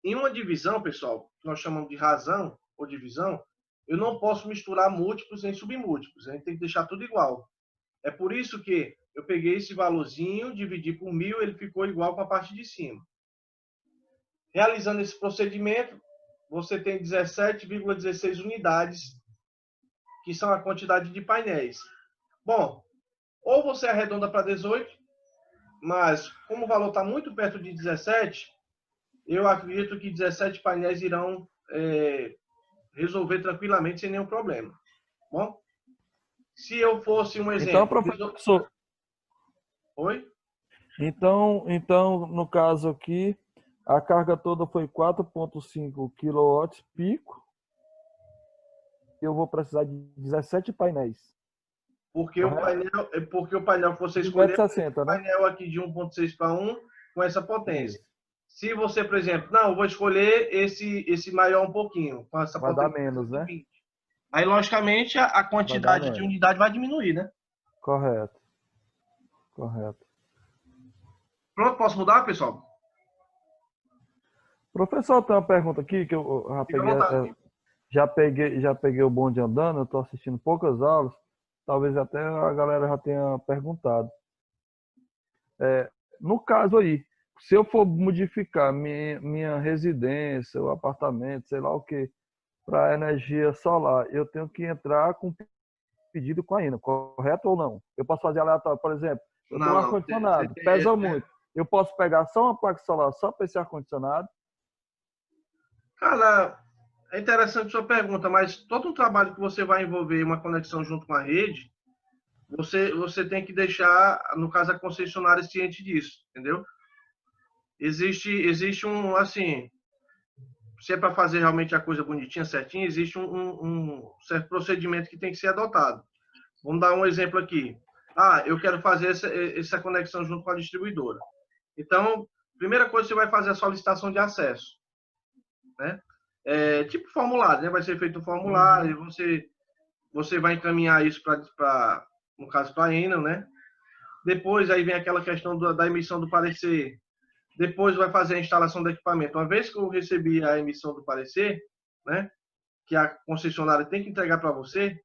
Em uma divisão, pessoal, que nós chamamos de razão ou divisão, eu não posso misturar múltiplos em submúltiplos. A gente tem que deixar tudo igual. É por isso que eu peguei esse valorzinho, dividi por 1000, ele ficou igual com a parte de cima. Realizando esse procedimento, você tem 17,16 unidades, que são a quantidade de painéis. Bom, ou você arredonda para 18, mas como o valor está muito perto de 17, eu acredito que 17 painéis irão resolver tranquilamente sem nenhum problema. Bom, se eu fosse um exemplo... Então, professor... Oi? Então, no caso aqui, a carga toda foi 4,5 kW pico. Eu vou precisar de 17 painéis. Porque o painel que você escolheu é um painel aqui de 1,6 para 1 com essa potência. Se você, por exemplo, não, eu vou escolher esse maior um pouquinho, com essa vai potência. Dar menos, né? Aí, logicamente, a quantidade de unidade vai diminuir, né? Correto. Pronto, posso mudar, pessoal? Professor, tem uma pergunta aqui que eu já peguei o bonde andando, eu estou assistindo poucas aulas, talvez até a galera já tenha perguntado. No caso aí, se eu for modificar minha residência, o apartamento, sei lá o que, para energia solar, eu tenho que entrar com pedido com a INA, correto ou não? Eu posso fazer aleatório, por exemplo, eu tenho um ar-condicionado, pesa muito. eu posso pegar só uma placa solar só para esse ar-condicionado? Cara, é interessante a sua pergunta, mas todo um trabalho que você vai envolver uma conexão junto com a rede, você tem que deixar, no caso, a concessionária ciente disso, entendeu? Existe um, assim, se é para fazer realmente a coisa bonitinha, certinha, existe um certo procedimento que tem que ser adotado. Vamos dar um exemplo aqui. Eu quero fazer essa conexão junto com a distribuidora. Então, primeira coisa, você vai fazer a solicitação de acesso, né? Tipo formulário, né? Vai ser feito um formulário, você vai encaminhar isso para, no caso, para a Enel, né? Depois aí vem aquela questão da emissão do parecer. Depois vai fazer a instalação do equipamento. Uma vez que eu recebi a emissão do parecer, né, que a concessionária tem que entregar para você,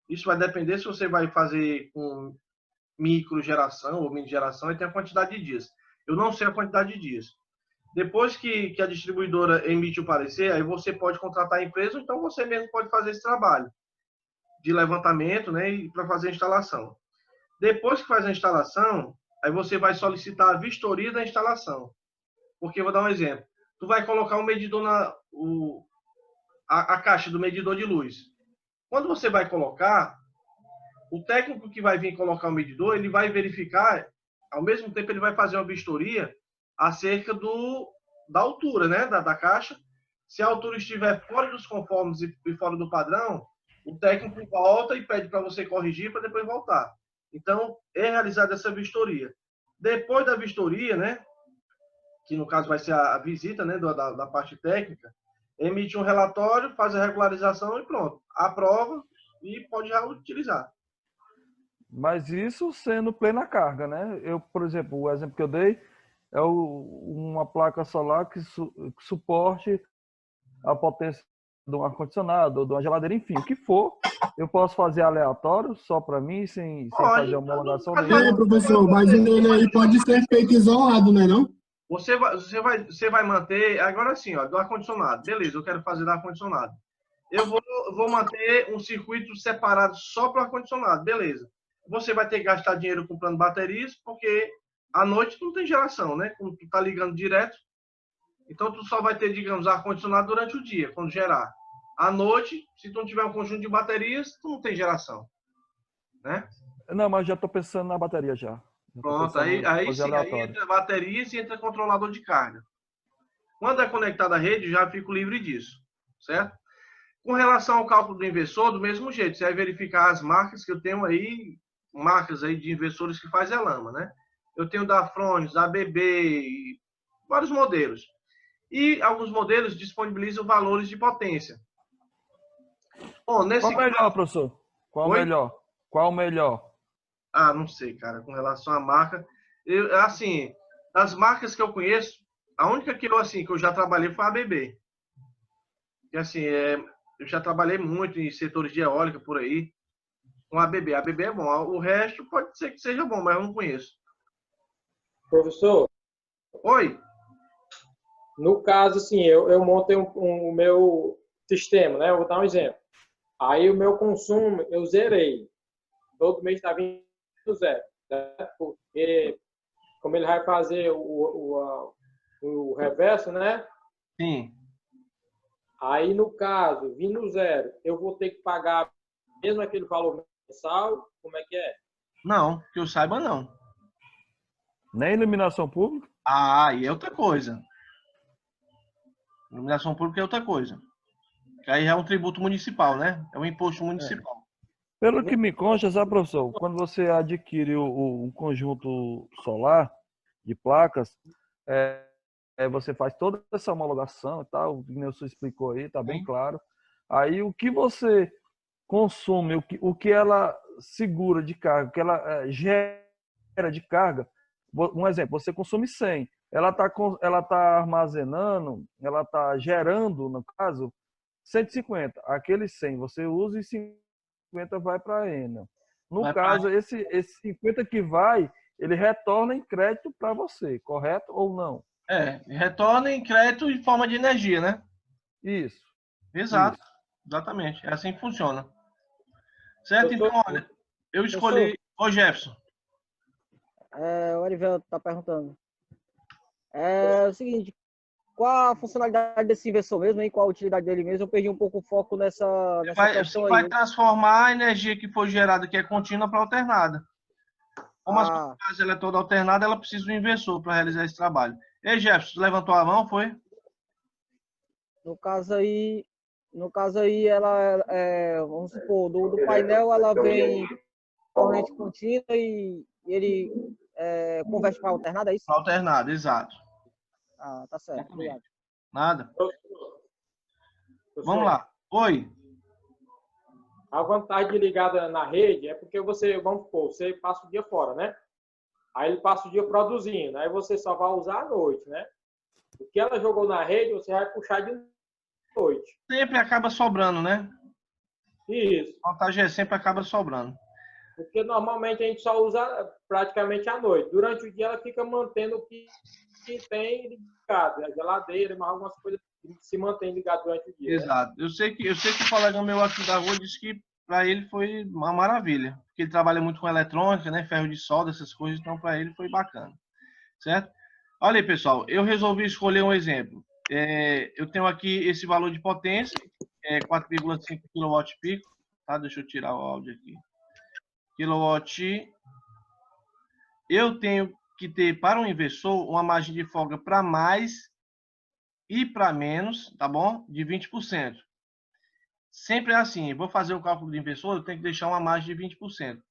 isso vai depender se você vai fazer com microgeração ou mini geração, e tem a quantidade de dias. Eu não sei a quantidade de dias. Depois que a distribuidora emite o parecer, aí você pode contratar a empresa, ou então você mesmo pode fazer esse trabalho de levantamento, né, e para fazer a instalação. Depois que faz a instalação, aí você vai solicitar a vistoria da instalação. Porque, vou dar um exemplo. Tu vai colocar um medidor a caixa do medidor de luz. Quando você vai colocar, o técnico que vai vir colocar o medidor, ele vai verificar, ao mesmo tempo ele vai fazer uma vistoria acerca da altura, né, da caixa. Se a altura estiver fora dos conformes e fora do padrão, o técnico volta e pede para você corrigir para depois voltar. Então, é realizada essa vistoria. Depois da vistoria, né, que no caso vai ser a visita, né, da parte técnica, emite um relatório, faz a regularização e pronto. Aprova e pode já utilizar. Mas isso sendo plena carga, né? Eu, por exemplo, o exemplo que eu dei é uma placa solar que suporte a potência de um ar-condicionado ou de uma geladeira, enfim, o que for, eu posso fazer aleatório só para mim, sem fazer homologação nenhuma. Professor, mas ele aí pode ser feito isolado, né, não? Você vai manter, agora sim, ó, do ar-condicionado. Beleza, eu quero fazer do ar-condicionado. Eu vou manter um circuito separado só para o ar-condicionado, beleza. Você vai ter que gastar dinheiro comprando baterias, porque à noite não tem geração, né? Como tu tá ligando direto, então tu só vai ter, digamos, ar-condicionado durante o dia, quando gerar. À noite, se tu não tiver um conjunto de baterias, tu não tem geração, né? Não, mas já estou pensando na bateria já. Pronto, aí sim, aí entra baterias e entra controlador de carga. Quando é conectado à rede, já fico livre disso, certo? Com relação ao cálculo do inversor, do mesmo jeito, você vai verificar as marcas que eu tenho aí, marcas aí de inversores que faz Elama, né? Eu tenho da Frones, da ABB, e vários modelos. E alguns modelos disponibilizam valores de potência. Bom, nesse Qual melhor, professor? Qual melhor? Qual melhor? Não sei, cara, com relação à marca. Assim, das marcas que eu conheço, a única que eu já trabalhei foi a ABB. E assim, eu já trabalhei muito em setores de eólica por aí, com a ABB. A ABB é bom, o resto pode ser que seja bom, mas eu não conheço. Professor? Oi? No caso, assim, eu montei o meu sistema, né? Eu vou dar um exemplo. Aí o meu consumo, eu zerei. Todo mês está vindo zero. Né? Porque, como ele vai fazer o reverso, né? Sim. Aí, no caso, vindo zero, eu vou ter que pagar mesmo aquele valor mensal? Como é que é? Não, que eu saiba, não. Nem iluminação pública? E é outra coisa. Iluminação pública é outra coisa. Que aí é um tributo municipal, né? É um imposto municipal. Pelo que me consta, sabe, professor, quando você adquire um conjunto solar de placas, você faz toda essa homologação e tal, o Nilson explicou aí, tá bem claro. Aí o que você consome, o que ela segura de carga, o que ela gera de carga, um exemplo, você consome 100, ela tá armazenando, ela tá gerando, no caso, 150. Aqueles 100 você usa e 50 vai para a Enel. No caso, esse 50 que vai, ele retorna em crédito para você, correto ou não? Retorna em crédito em forma de energia, né? Isso. Exato. Isso. Exatamente. É assim que funciona. Certo? Então, olha, eu escolhi... Ô, Jefferson. O Arivel está perguntando. É o seguinte, qual a funcionalidade desse inversor mesmo, hein? Qual a utilidade dele mesmo? Eu perdi um pouco o foco nessa Você questão vai aí. transformar a energia que foi gerada, que é contínua, para alternada. Como a sua Ah, casa ela é toda alternada, ela precisa de um inversor para realizar esse trabalho. Ei, Jefferson, levantou a mão, foi? no caso aí, ela, vamos supor, do painel ela vem corrente contínua e ele converte para alternada, é isso? Alternada, exato. Ah, tá certo, obrigado. Nada. Professor, Vamos lá. Oi. a vantagem de ligar na rede é porque você, vamos supor, você passa o dia fora, né? Aí ele passa o dia produzindo, aí você só vai usar à noite, né? O que ela jogou na rede, você vai puxar de noite. Sempre acaba sobrando, né? Isso. A vantagem é sempre acaba sobrando. Porque normalmente a gente só usa praticamente à noite. Durante o dia ela fica mantendo o que tem ligado, a geladeira, mas algumas coisas que se mantém ligado durante o dia. Exato. Né? Eu sei que o colega meu aqui da rua disse que para ele foi uma maravilha, porque ele trabalha muito com eletrônica, né, ferro de solda, essas coisas, então para ele foi bacana, certo? Olha aí, pessoal, eu resolvi escolher um exemplo. Eu tenho aqui esse valor de potência, 4,5 kW pico, tá? Deixa eu tirar o áudio aqui. Kilowatt. Eu tenho que ter para um inversor uma margem de folga para mais e para menos, tá bom? De 20%. Sempre é assim, vou fazer o cálculo do inversor, eu tenho que deixar uma margem de 20%.